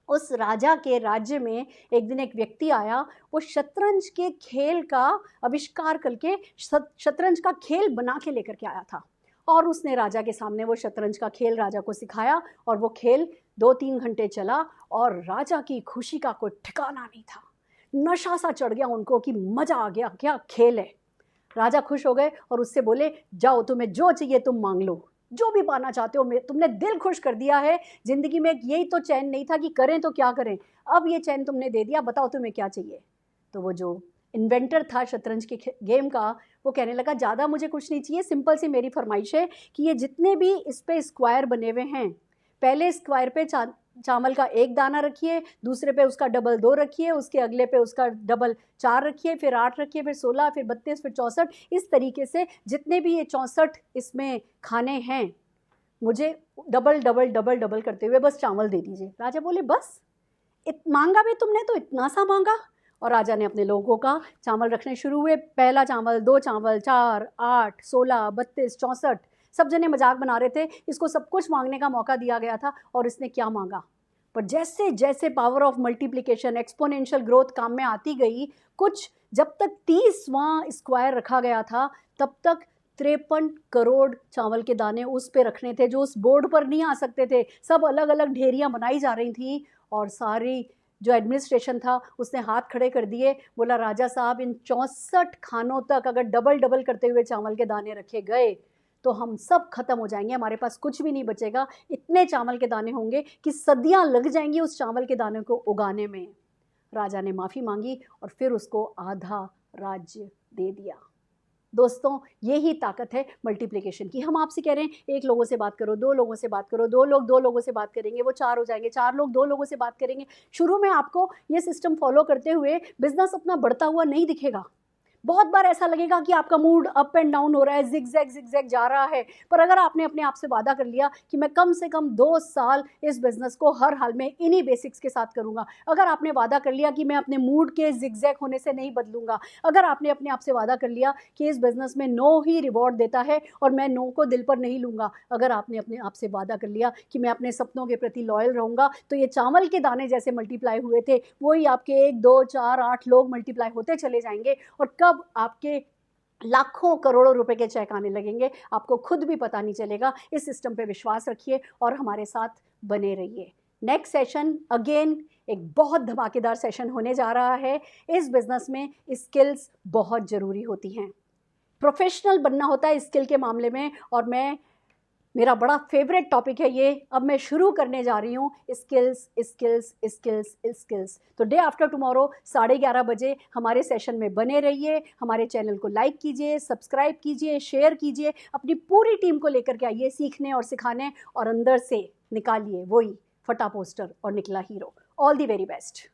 उस राजा के राज्य में एक दिन एक व्यक्ति आया। वो शतरंज के खेल का आविष्कार करके शतरंज का खेल बना के लेकर के आया था, और उसने राजा के सामने वो शतरंज का खेल राजा को सिखाया, और वो खेल 2-3 घंटे चला, और राजा की खुशी का कोई ठिकाना नहीं था। नशा सा चढ़ गया उनको कि मज़ा आ गया, क्या खेल है। राजा खुश हो गए और उससे बोले, जाओ तुम्हें जो चाहिए तुम मांग लो, जो भी पाना चाहते हो। तुमने दिल खुश कर दिया है ज़िंदगी में। यही तो चैन नहीं था कि करें तो क्या करें, अब ये चैन तुमने दे दिया, बताओ तुम्हें क्या चाहिए। तो वो जो इन्वेंटर था शतरंज के गेम का, वो कहने लगा, ज़्यादा मुझे कुछ नहीं चाहिए, सिंपल सी मेरी फरमाइश है कि ये जितने भी इस पे स्क्वायर बने हुए हैं, पहले स्क्वायर पे चावल का 1 दाना रखिए, दूसरे पे उसका डबल 2 रखिए, उसके अगले पे उसका डबल 4 रखिए, फिर 8 रखिए, फिर 16, फिर 32, फिर 64। इस तरीके से जितने भी ये 64 इसमें खाने हैं, मुझे डबल डबल डबल डबल करते हुए बस चावल दे दीजिए। राजा बोले, बस मांगा भी तुमने तो इतना सा मांगा। और राजा ने अपने लोगों का चावल रखने शुरू हुए। पहला चावल, 2 चावल, 4, 8, 16, 32, 64। सब जने मजाक बना रहे थे, इसको सब कुछ मांगने का मौका दिया गया था, और इसने क्या मांगा। पर जैसे जैसे power of multiplication, exponential growth काम में आती गई, कुछ जब तक 30वां स्क्वायर रखा गया था, तब तक 53 करोड़ चावल के दाने उस पे रखने थे, जो उस बोर्ड पर नहीं आ सकते थे। सब अलग अलग ढेरियाँ बनाई जा रही थी, और सारी जो एडमिनिस्ट्रेशन था उसने हाथ खड़े कर दिए। बोला, राजा साहब, इन 64 खानों तक अगर डबल डबल करते हुए चावल के दाने रखे गए तो हम सब खत्म हो जाएंगे, हमारे पास कुछ भी नहीं बचेगा। इतने चावल के दाने होंगे कि सदियां लग जाएंगी उस चावल के दाने को उगाने में। राजा ने माफ़ी मांगी और फिर उसको आधा राज्य दे दिया। दोस्तों, यही ताकत है मल्टीप्लिकेशन की। हम आपसे कह रहे हैं, 1 लोगों से बात करो, 2 लोगों से बात करो, 2 लोग 2 लोगों से बात करेंगे, वो 4 हो जाएंगे, 4 लोग 2 लोगों से बात करेंगे। शुरू में आपको ये सिस्टम फॉलो करते हुए बिजनेस अपना बढ़ता हुआ नहीं दिखेगा। बहुत बार ऐसा लगेगा कि आपका मूड अप एंड डाउन हो रहा है, जिगजैग जा रहा है। पर अगर आपने अपने आप से वादा कर लिया कि मैं कम से कम 2 साल इस बिज़नेस को हर हाल में इन्हीं बेसिक्स के साथ करूँगा, अगर आपने वादा कर लिया कि मैं अपने मूड के जिगजैग होने से नहीं बदलूँगा, अगर आपने अपने आप से वादा कर लिया कि इस बिज़नेस में नो ही रिवॉर्ड देता है और मैं नो को दिल पर नहीं लूँगा, अगर आपने अपने आप से वादा कर लिया कि मैं अपने सपनों के प्रति लॉयल रहूँगा, तो ये चावल के दाने जैसे मल्टीप्लाई हुए थे, वही आपके 1, 2, 4, 8 लोग मल्टीप्लाई होते चले जाएंगे। और कब आपके लाखों करोड़ों रुपए के चेक आने लगेंगे, आपको खुद भी पता नहीं चलेगा। इस सिस्टम पे विश्वास रखिए और हमारे साथ बने रहिए। नेक्स्ट सेशन अगेन एक बहुत धमाकेदार सेशन होने जा रहा है। इस बिजनेस में स्किल्स बहुत ज़रूरी होती हैं, प्रोफेशनल बनना होता है स्किल के मामले में, और मेरा बड़ा फेवरेट टॉपिक है ये। अब मैं शुरू करने जा रही हूँ स्किल्स स्किल्स स्किल्स स्किल्स। तो डे आफ्टर टुमारो 11:30 बजे हमारे सेशन में बने रहिए। हमारे चैनल को लाइक कीजिए, सब्सक्राइब कीजिए, शेयर कीजिए, अपनी पूरी टीम को लेकर के आइए सीखने और सिखाने, और अंदर से निकालिए वही फटा पोस्टर और निकला hero. All the very best.